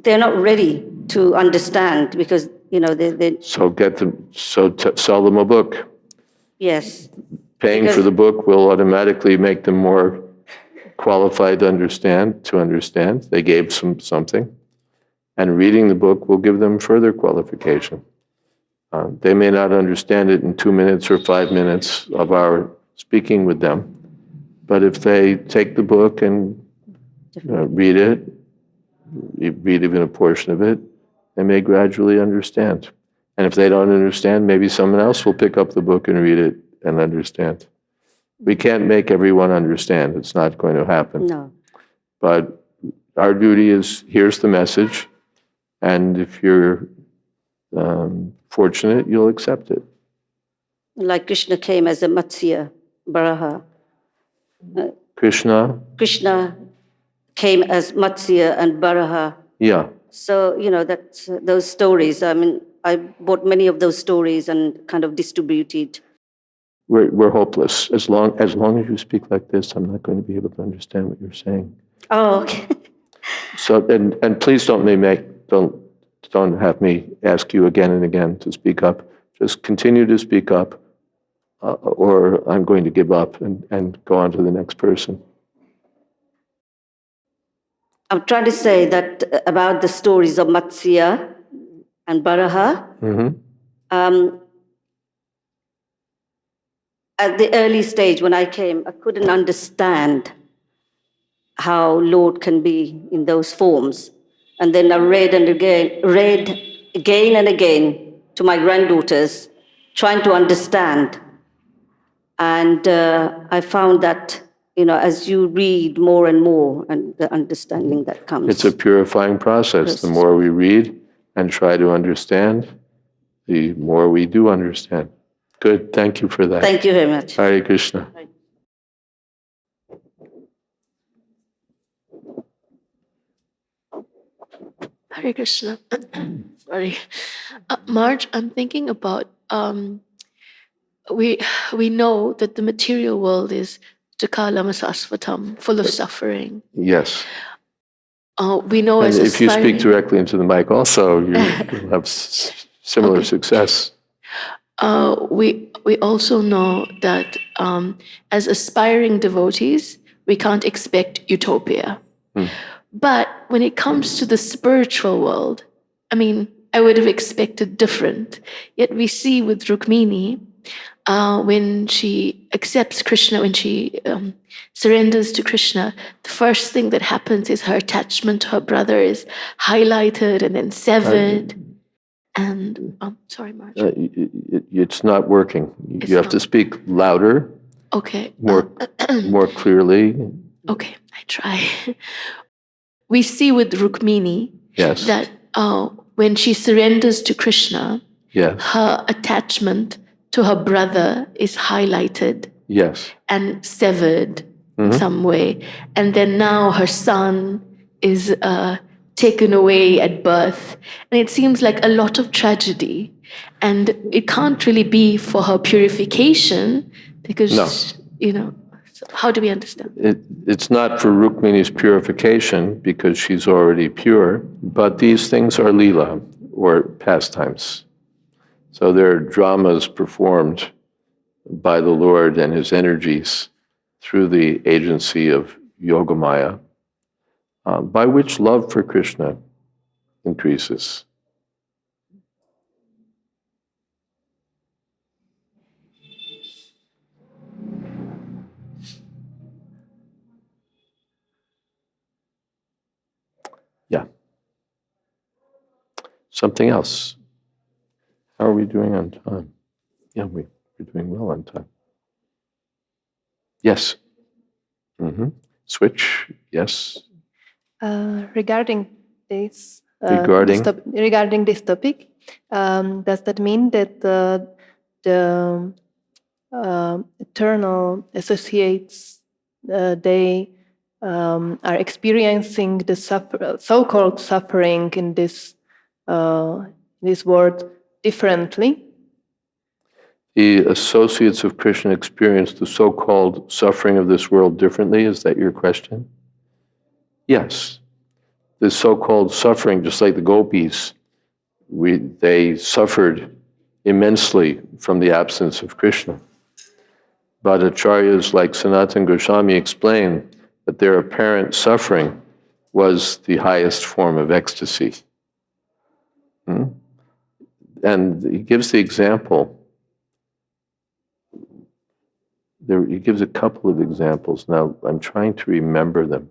not ready to understand because, you know, they So sell them a book. yes. Paying for the book will automatically make them more qualified to understand. They gave something. And reading the book will give them further qualification. They may not understand it in 2 minutes or 5 minutes of our speaking with them, but if they take the book and read it, read even a portion of it, they may gradually understand. And if they don't understand, maybe someone else will pick up the book and read it and understand. We can't make everyone understand. It's not going to happen. No. But our duty is, here's the message, and if you're fortunate, you'll accept it. Like Krishna came as a Matsya, Varaha. Krishna? Krishna came as Matsya and Varaha. Yeah. So, you know, that's those stories. I mean, I bought many of those stories and kind of distributed. We're hopeless. As long as you speak like this, I'm not going to be able to understand what you're saying. Oh, okay. So, and please don't have me ask you again and again to speak up. Just continue to speak up, or I'm going to give up and go on to the next person. I'm trying to say that about the stories of Matsya and Varaha. Mm-hmm. At the early stage when I came, I couldn't understand how Lord can be in those forms. And then I read again and again to my granddaughters, trying to understand. And I found that, you know, as you read more and more, and the understanding that comes. It's a purifying process. Yes. The more we read and try to understand, the more we do understand. Good. Thank you for that. Thank you very much. Hare Krishna. Hare Krishna. Sorry. Marge, I'm thinking about, we know that the material world is Jakalam Sasvatam, full of suffering. Yes. We know And as if you speak aspiring- directly into the mic also, you'll have similar success. We also know that as aspiring devotees, we can't expect utopia. But when it comes to the spiritual world, I mean, I would have expected different. Yet we see with Rukmini, when she accepts Krishna, when she surrenders to Krishna, the first thing that happens is her attachment to her brother is highlighted and then severed. And sorry, Marge. It's not working. You have to speak louder, Okay. more clearly. Okay, I try. We see with Rukmini Yes. that when she surrenders to Krishna, Yes. her attachment to her brother is highlighted Yes. and severed in some way. And then now her son is taken away at birth. And it seems like a lot of tragedy. And it can't really be for her purification because, No. you know. So how do we understand? It's not for Rukmini's purification because she's already pure, but these things are lila, or pastimes. So they're dramas performed by the Lord and his energies through the agency of Yogamaya, by which love for Krishna increases. Yeah. Something else. How are we doing on time? Yeah, we're doing well on time. Yes. Switch. Yes. Regarding this, Regarding? regarding this topic, does that mean that the eternal associates they are experiencing the so-called suffering in this world differently? The associates of Krishna experience the so-called suffering of this world differently? Is that your question? Yes. The so-called suffering, just like the gopis, they suffered immensely from the absence of Krishna. But acharyas like Sanatana Goswami explain that their apparent suffering was the highest form of ecstasy. And he gives the example. He gives a couple of examples. Now, I'm trying to remember them.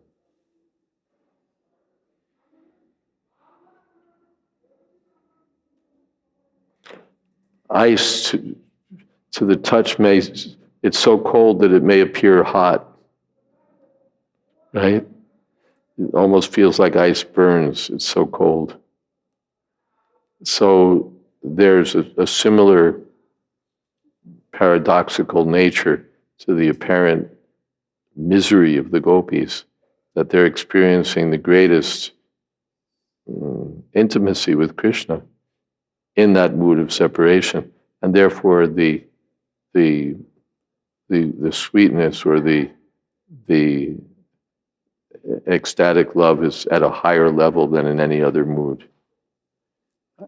Ice to the touch it's so cold that it may appear hot, right? It almost feels like ice burns. It's so cold. So there's a similar paradoxical nature to the apparent misery of the gopis, that they're experiencing the greatest intimacy with Krishna in that mood of separation, and therefore the sweetness or the ecstatic love is at a higher level than in any other mood.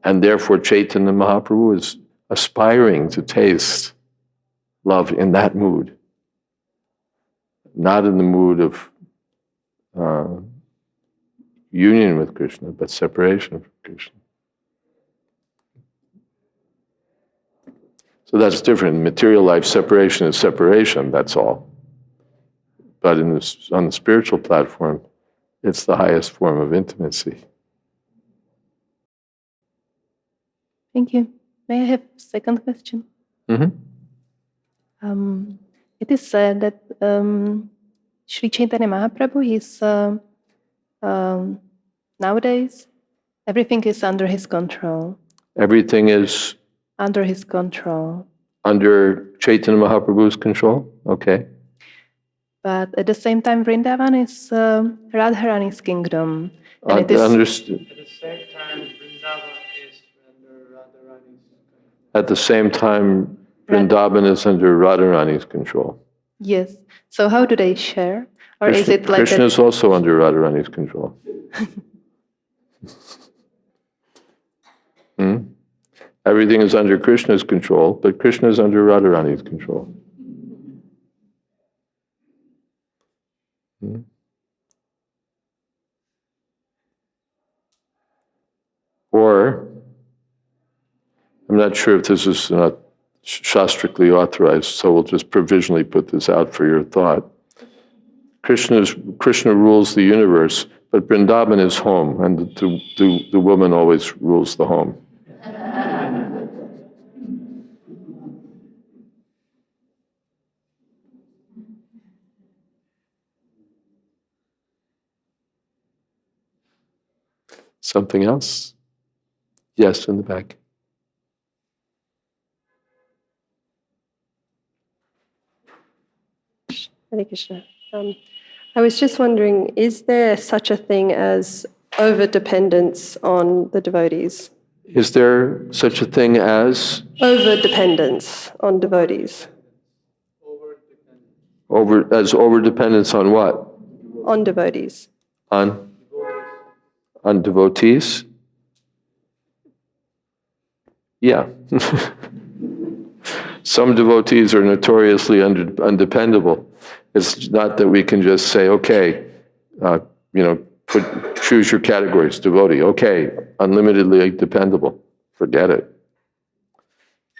And therefore Chaitanya Mahaprabhu is aspiring to taste love in that mood, not in the mood of union with Krishna, but separation from Krishna. So that's different. In material life, separation is separation, that's all. But on the spiritual platform, it's the highest form of intimacy. Thank you. May I have a second question? Mm-hmm. It is said that Sri Chaitanya Mahaprabhu is nowadays everything is under his control. Everything is under his control. Under Chaitanya Mahaprabhu's control? Okay. But at the same time, Vrindavan is Radharani's kingdom. And Understood. At the same time, Vrindavan is under Radharani's control. At the same time, Vrindavan is under Radharani's control. Yes. So how do they share? Or is it like Krishna is also under Radharani's control. Everything is under Krishna's control, but Krishna is under Radharani's control. Or, I'm not sure if this is not shastrically authorized, so we'll just provisionally put this out for your thought. Krishna rules the universe, but Vrindavan is home, and the woman always rules the home. Something else? Yes, in the back. Hare Krishna. I was just wondering, is there such a thing as over-dependence on the devotees? Is there such a thing as? Over-dependence on devotees. Overdependence on what? On devotees. On devotees? Yeah. Some devotees are notoriously undependable. It's not that we can just say, okay, choose your categories, devotee, okay, unlimitedly dependable. Forget it.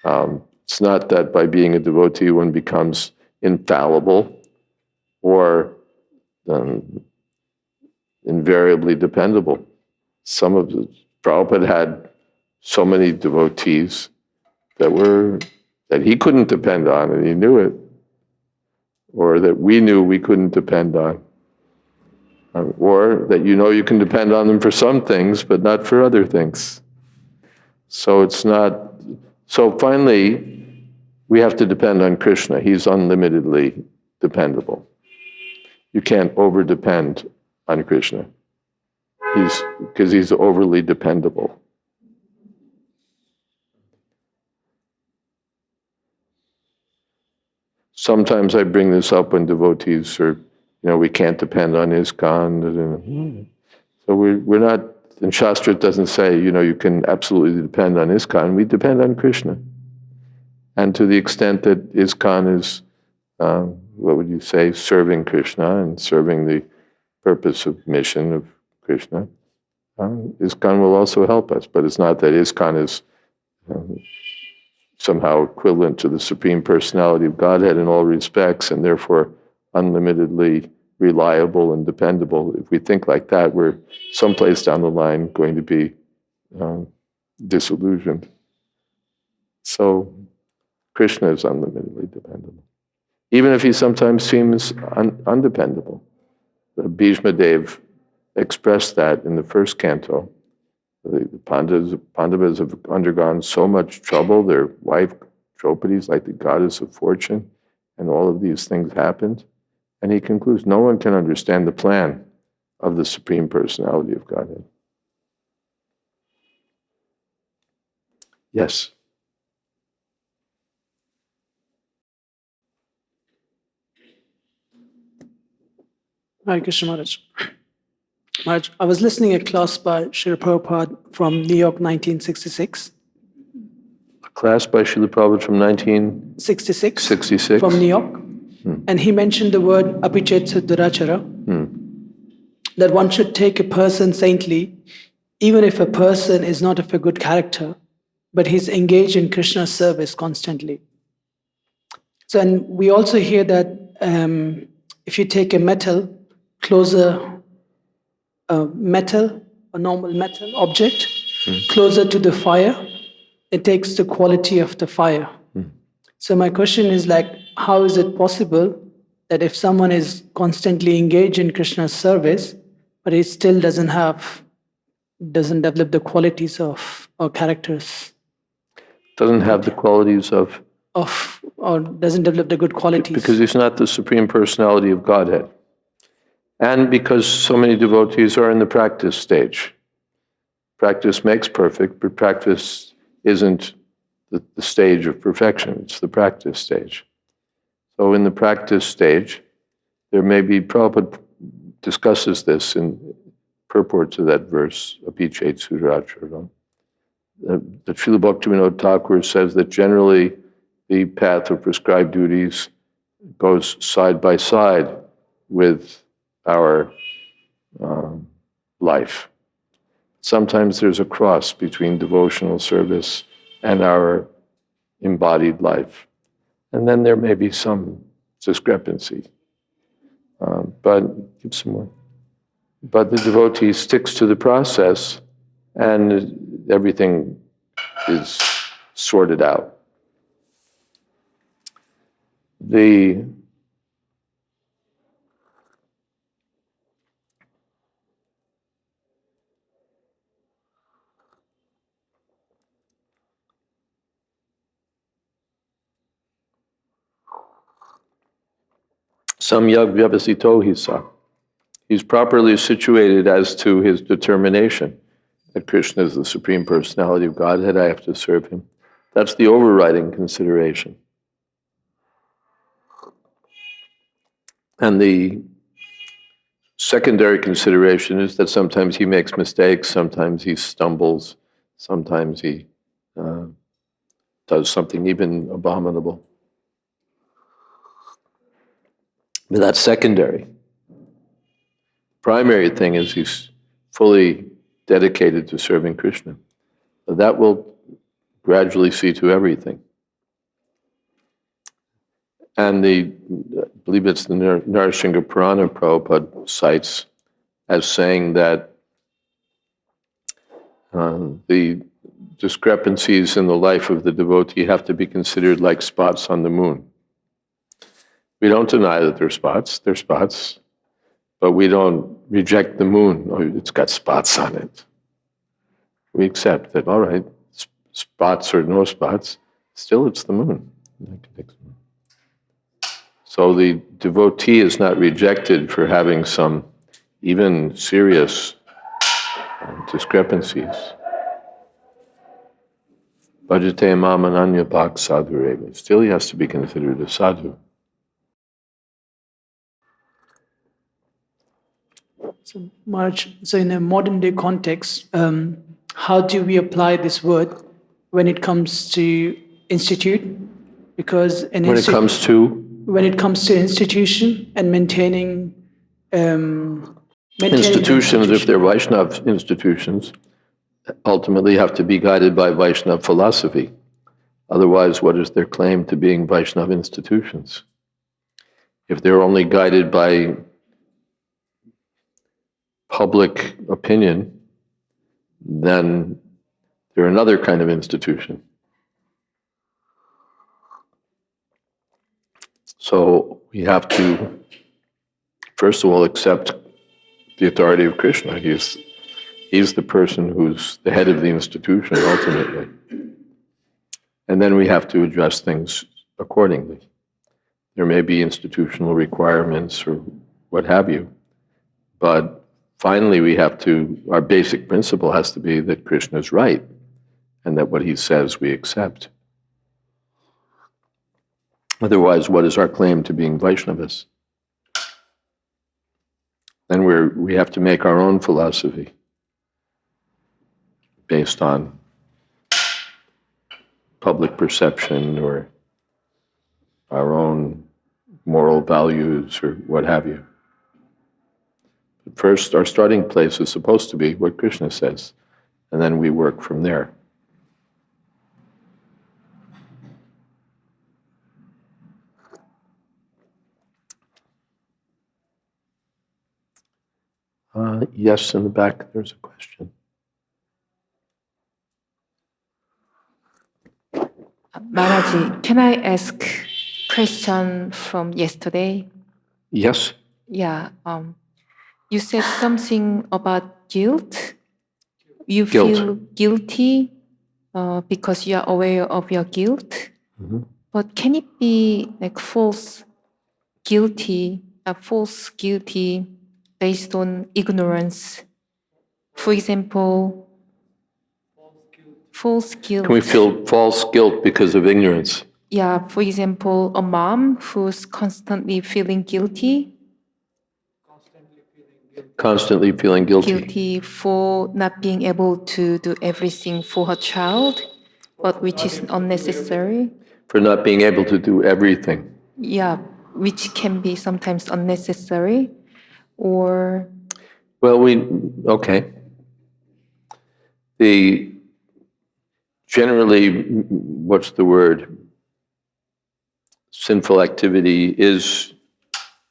It's not that by being a devotee one becomes infallible or invariably dependable. Prabhupada had so many devotees that he couldn't depend on, and he knew it, or that we knew we couldn't depend on, or that you can depend on them for some things, but not for other things. So finally, we have to depend on Krishna. He's unlimitedly dependable. You can't over-depend on Krishna, because he's overly dependable. Sometimes I bring this up when devotees are, we can't depend on ISKCON. So we're not, and Shastra doesn't say, you can absolutely depend on ISKCON. We depend on Krishna. And to the extent that ISKCON is, serving Krishna and serving the purpose of mission of Krishna, ISKCON will also help us. But it's not that ISKCON is somehow equivalent to the Supreme Personality of Godhead in all respects, and therefore unlimitedly reliable and dependable. If we think like that, we're someplace down the line going to be disillusioned. So Krishna is unlimitedly dependable, even if he sometimes seems undependable. The Bhishma Dev expressed that in the first canto. The Pandavas have undergone so much trouble. Their wife, Draupadi, is like the goddess of fortune, and all of these things happened. And he concludes, no one can understand the plan of the Supreme Personality of Godhead. Yes? Hare Krishna Maharaj. Maharaj, I was listening a class by Srila Prabhupada from New York, 1966. A class by Srila Prabhupada from 1966? From New York. And he mentioned the word apichet durachara, that one should take a person saintly, even if a person is not of a good character, but he's engaged in Krishna's service constantly. So, and we also hear that if you take a normal metal object, closer to the fire, it takes the quality of the fire. So my question is how is it possible that if someone is constantly engaged in Krishna's service, but he still doesn't develop the qualities of or characters? Doesn't have the qualities or doesn't develop the good qualities? Because he's not the Supreme Personality of Godhead. And because so many devotees are in the practice stage. Practice makes perfect, but practice isn't the stage of perfection. It's the practice stage. So in the practice stage, there may be, Prabhupada discusses this in purport to that verse, Apichet Sudaracharam. The Srila Bhaktivinoda Thakur says that generally the path of prescribed duties goes side by side with our life. Sometimes there's a cross between devotional service and our embodied life. And then there may be some discrepancy. But give some more. But the devotee sticks to the process and everything is sorted out. Samyak vyavasito hisa. He's properly situated as to his determination that Krishna is the Supreme Personality of Godhead, I have to serve him. That's the overriding consideration. And the secondary consideration is that sometimes he makes mistakes, sometimes he stumbles, sometimes he does something even abominable. But that's secondary. Primary thing is he's fully dedicated to serving Krishna. But that will gradually see to everything. And I believe it's the Narasingha Purana Prabhupada cites as saying that the discrepancies in the life of the devotee have to be considered like spots on the moon. We don't deny that they're spots, but we don't reject the moon. Oh, it's got spots on it. We accept that, all right, spots or no spots, still it's the moon. So the devotee is not rejected for having some even serious discrepancies. Bhajate mam ananya bhak sadhureva. Still he has to be considered a sadhu. So, Maharaj, so in a modern day context, how do we apply this word when it comes to institute? Because when it comes to institution and maintaining institutions, if they're Vaishnava institutions, ultimately have to be guided by Vaishnava philosophy. Otherwise, what is their claim to being Vaishnava institutions? If they're only guided by public opinion, then they're another kind of institution. So we have to, first of all, accept the authority of Krishna. He's the person who's the head of the institution, ultimately. And then we have to address things accordingly. There may be institutional requirements or what have you, but finally our basic principle has to be that Krishna is right and that what he says we accept. Otherwise, what is our claim to being Vaishnavas? Then we have to make our own philosophy based on public perception or our own moral values or what have you. But first, our starting place is supposed to be what Krishna says, and then we work from there. Yes, in the back, there's a question. Maharaji, can I ask question from yesterday? Yes. Yeah. You said something about guilt. You Guilt. feel guilty because you are aware of your guilt. Mm-hmm. But can it be like false guilty based on ignorance? For example, false guilt. Can we feel false guilt because of ignorance? Yeah, for example, a mom who's constantly feeling guilty. Constantly feeling guilty. Guilty for not being able to do everything for her child, but which is unnecessary. For not being able to do everything. Yeah, which can be sometimes unnecessary, or... Well, okay. Generally, what's the word? Sinful activity is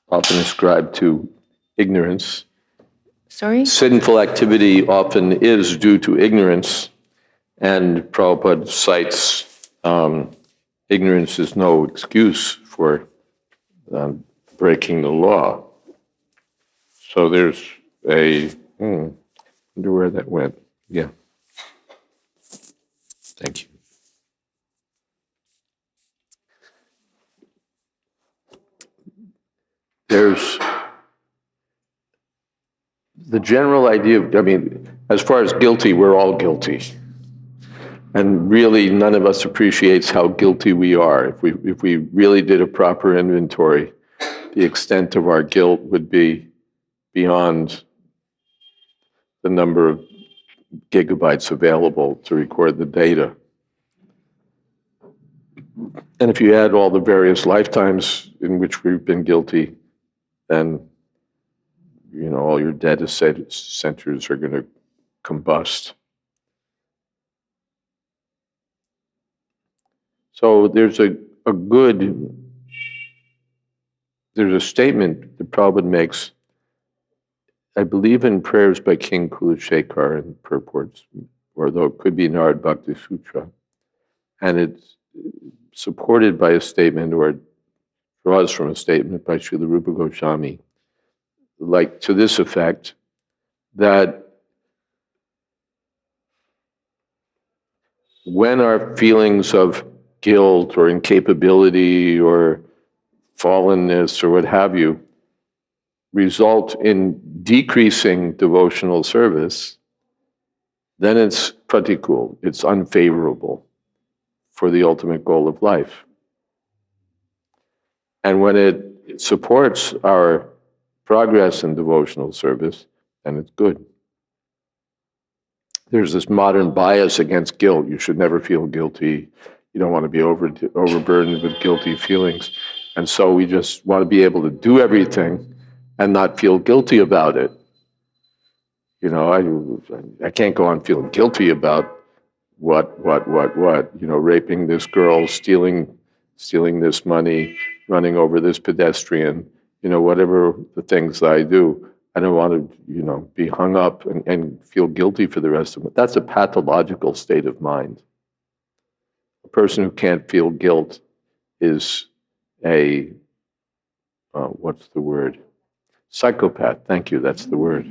often ascribed to ignorance. Sorry? Sinful activity often is due to ignorance, and Prabhupada cites ignorance is no excuse for breaking the law. So there's I wonder where that went. Yeah. Thank you. There's the general idea of, as far as guilty, we're all guilty. And really, none of us appreciates how guilty we are. If we really did a proper inventory, the extent of our guilt would be beyond the number of gigabytes available to record the data. And if you add all the various lifetimes in which we've been guilty, then, all your data centers are going to combust. So there's a statement that Prabhupada makes. I believe in prayers by King Kulashekar and purports, or though it could be Narad Bhakti Sutra, and it's supported by a statement, or it draws from a statement by Srila Rupa Goswami, like to this effect, that when our feelings of guilt or incapability or fallenness or what have you result in decreasing devotional service, then it's pratikul, it's unfavorable for the ultimate goal of life. And when it supports our progress in devotional service, then it's good. There's this modern bias against guilt. You should never feel guilty. You don't want to be overburdened with guilty feelings. And so we just want to be able to do everything and not feel guilty about it. I can't go on feeling guilty about what, raping this girl, stealing this money, running over this pedestrian, whatever the things that I do. I don't want to, be hung up and feel guilty for the rest of it. That's a pathological state of mind. A person who can't feel guilt is a, what's the word? Psychopath. Thank you, that's the word.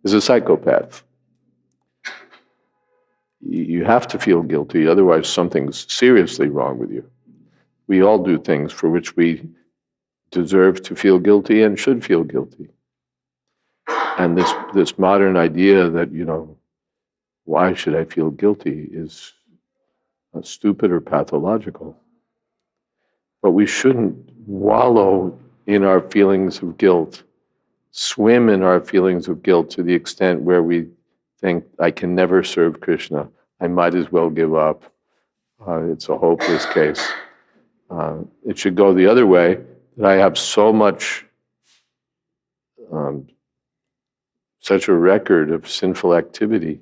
Is a psychopath. You have to feel guilty, otherwise something's seriously wrong with you. We all do things for which we deserve to feel guilty and should feel guilty. And this modern idea that, why should I feel guilty is stupid or pathological. But we shouldn't wallow in our feelings of guilt, swim in our feelings of guilt to the extent where we think, I can never serve Krishna, I might as well give up. It's a hopeless case. It should go the other way, that I have so much, such a record of sinful activity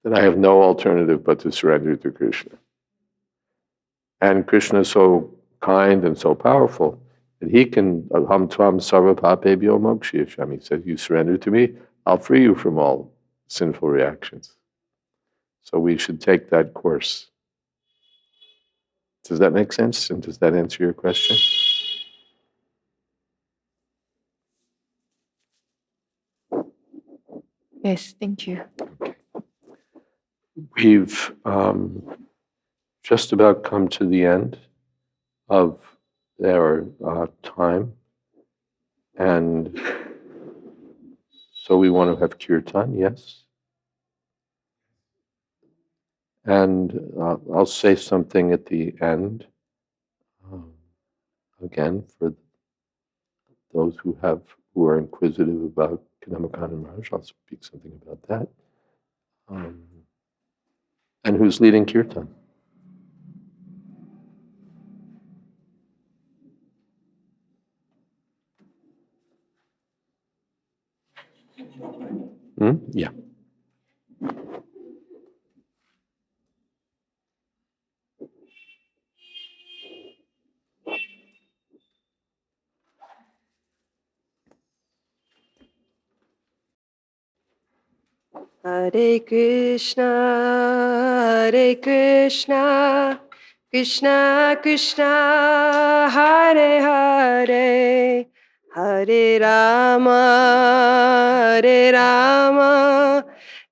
that I have no alternative but to surrender to Krishna. And Krishna is so kind and so powerful that he can, Aham tvam sarva papebhyo mokshayashami. He said, you surrender to me, I'll free you from all sinful reactions. So we should take that course. Does that make sense? And does that answer your question? Yes, thank you. We've just about come to the end of our time. And so we want to have kirtan, yes? And I'll say something at the end, again, for those who are inquisitive about Kanamakan Maharaj. I'll speak something about that. And who's leading kirtan? Yeah. Hare Krishna, Krishna Krishna, Hare Hare, Hare Rama,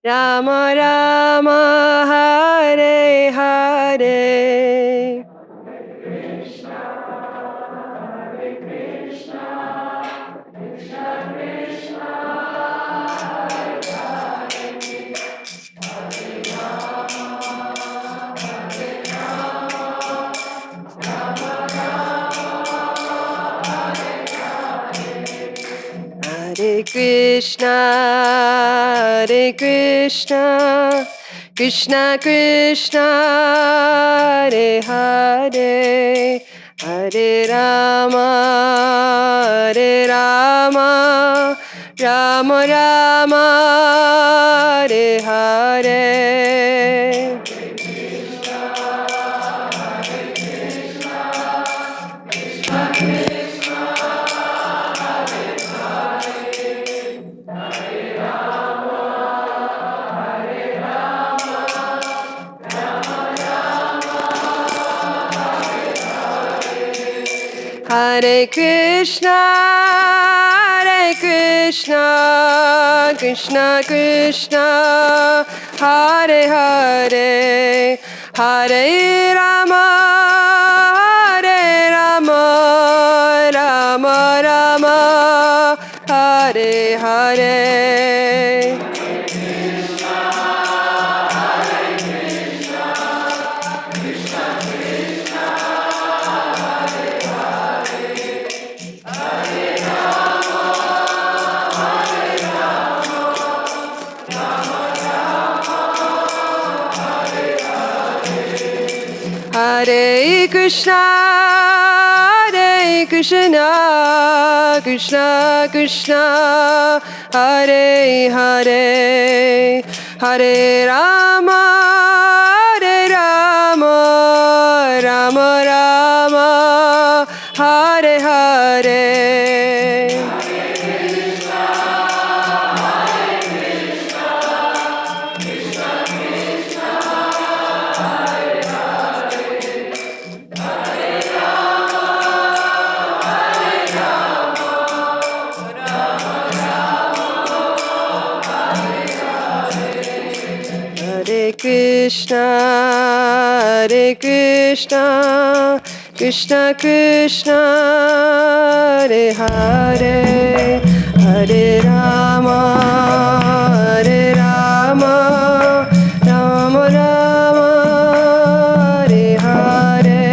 Rama Rama, Hare Hare. Hare Krishna, Krishna Krishna, Hare Hare, Hare Rama, Rama Rama, Hare Hare. Hare Krishna, Krishna Krishna, Hare Hare, Hare Rama, Rama Rama, Hare Hare. Hare Krishna, Krishna Krishna, Hare Hare, Hare Rama, Rama Rama, Hare Hare. Hare Krishna, Krishna Krishna, Hare Hare, Hare Rama, Rama Rama, Hare Hare.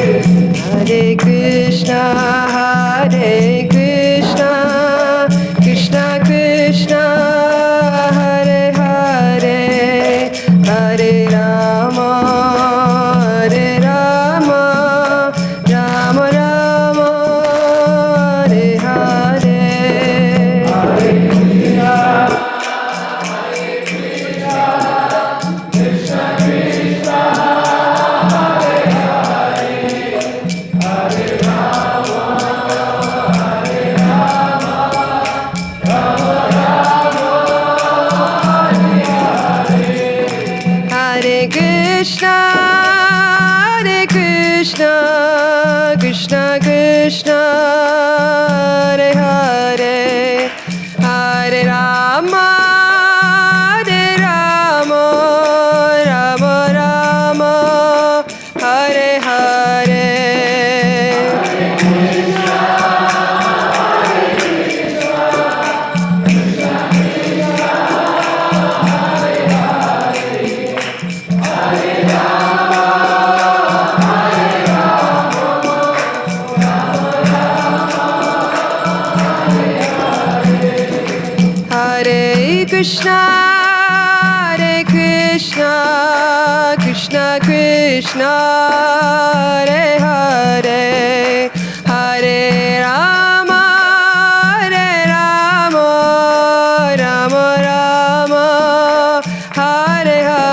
Hare Krishna, Krishna Krishna, Hare Hare, Hare Rama, Rama Rama, Hare Hare. Hare Krishna, Krishna Krishna, Hare Hare, Hare Rama, Rama Rama, Hare Hare. Hare Krishna, Krishna Krishna, Hare Hare, Hare Rama, Rama Rama, Hare Hare.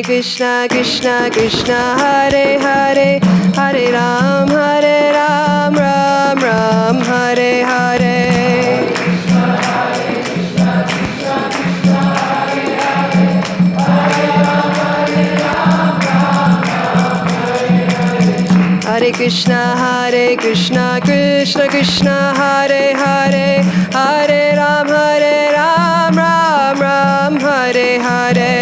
Krishna, Krishna Krishna, Hare Hare, Hare Ram, Ram Ram, Hare Hare. Hare Krishna, Krishna Krishna, Hare Hare, Hare Ram, Ram Ram, Hare Hare.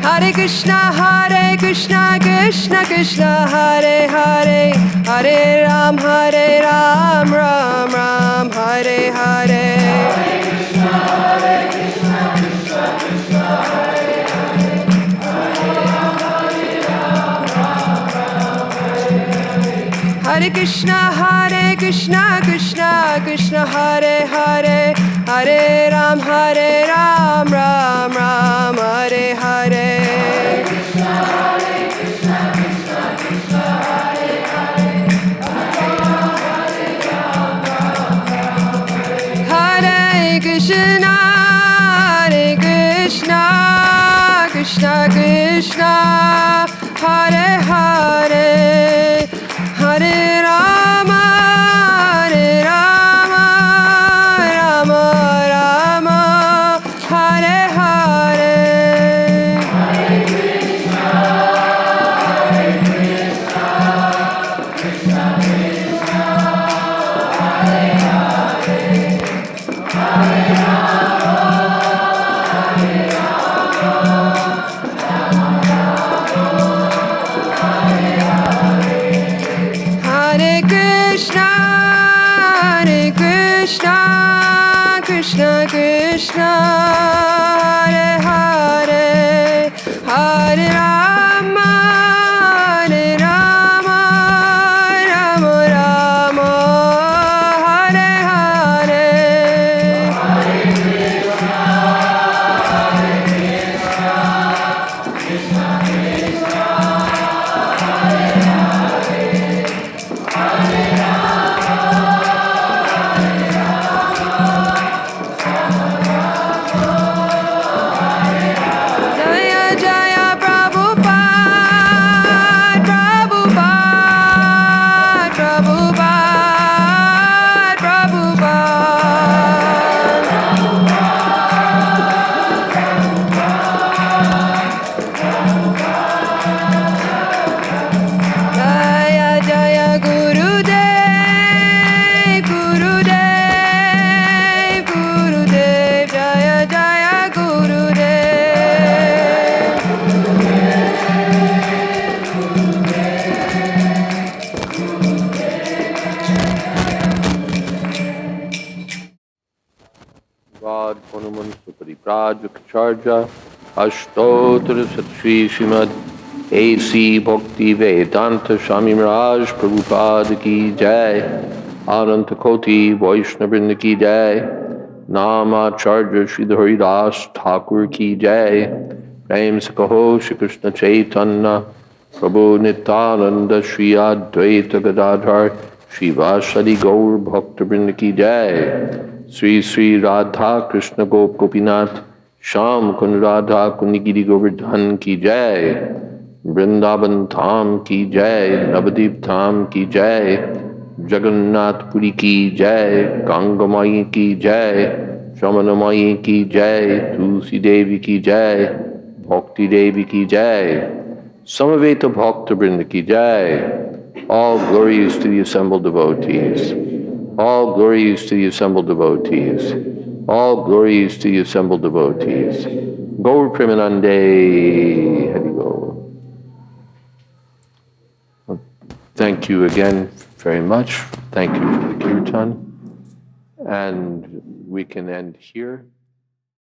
Hare Krishna, Krishna Krishna, Hare Hare, Hare Ram, Ram Ram, Hare Hare. Hare Krishna, Krishna Krishna, Hare Hare, Hare Ram, Ram Ram, Hare Hare. Hare Krishna, Krishna Krishna, Hare Hare, Hare Rama, Rama Rama, Hare Hare. Hare Krishna, Krishna Krishna, Hare Hare, Hare Rama, Rama Rama, Hare Hare. Jaya Jaya Prabhupada, Prabhupada, Prabhupada, Prabhupada. Jaya Jaya Gurudev, Gurudev, Gurudev, Jaya Jaya Gurudev. God Hanuman Supariprajacharya Ashtotra Satri Srimad A.C. Bhakti Vedanta Swami Maharaj Prabhupada Ki Jai Ananta Koti Vaishnavrinda Ki Jai Namacharya Sridhari Das Thakur Ki Jai Prem Sakaho Shri Krishna Chaitanya Prabhu Nityananda Shri Advaita Gadadhar Shri Vasadi Gaur Bhakta Ki Jai Sri Sri Radha Krishna Gop Gopinath Sham Kun Radha Kunigiri Govardhan Ki Jai Vrindavan Dham Ki Jai Navadip Dham Ki Jai Jagannath Puri Ki Jai Gangamai Ki Jai Shamanamai Ki Jai Tulsi Devi Ki Jai Bhakti Devi Ki Jai Samaveta Bhakta Vrinda Ki Jai. All glories to the assembled devotees. All glories to the assembled devotees. All glories to the assembled devotees. Gaur Premanande Haribo. Thank you again very much. Thank you for the kirtan. And we can end here.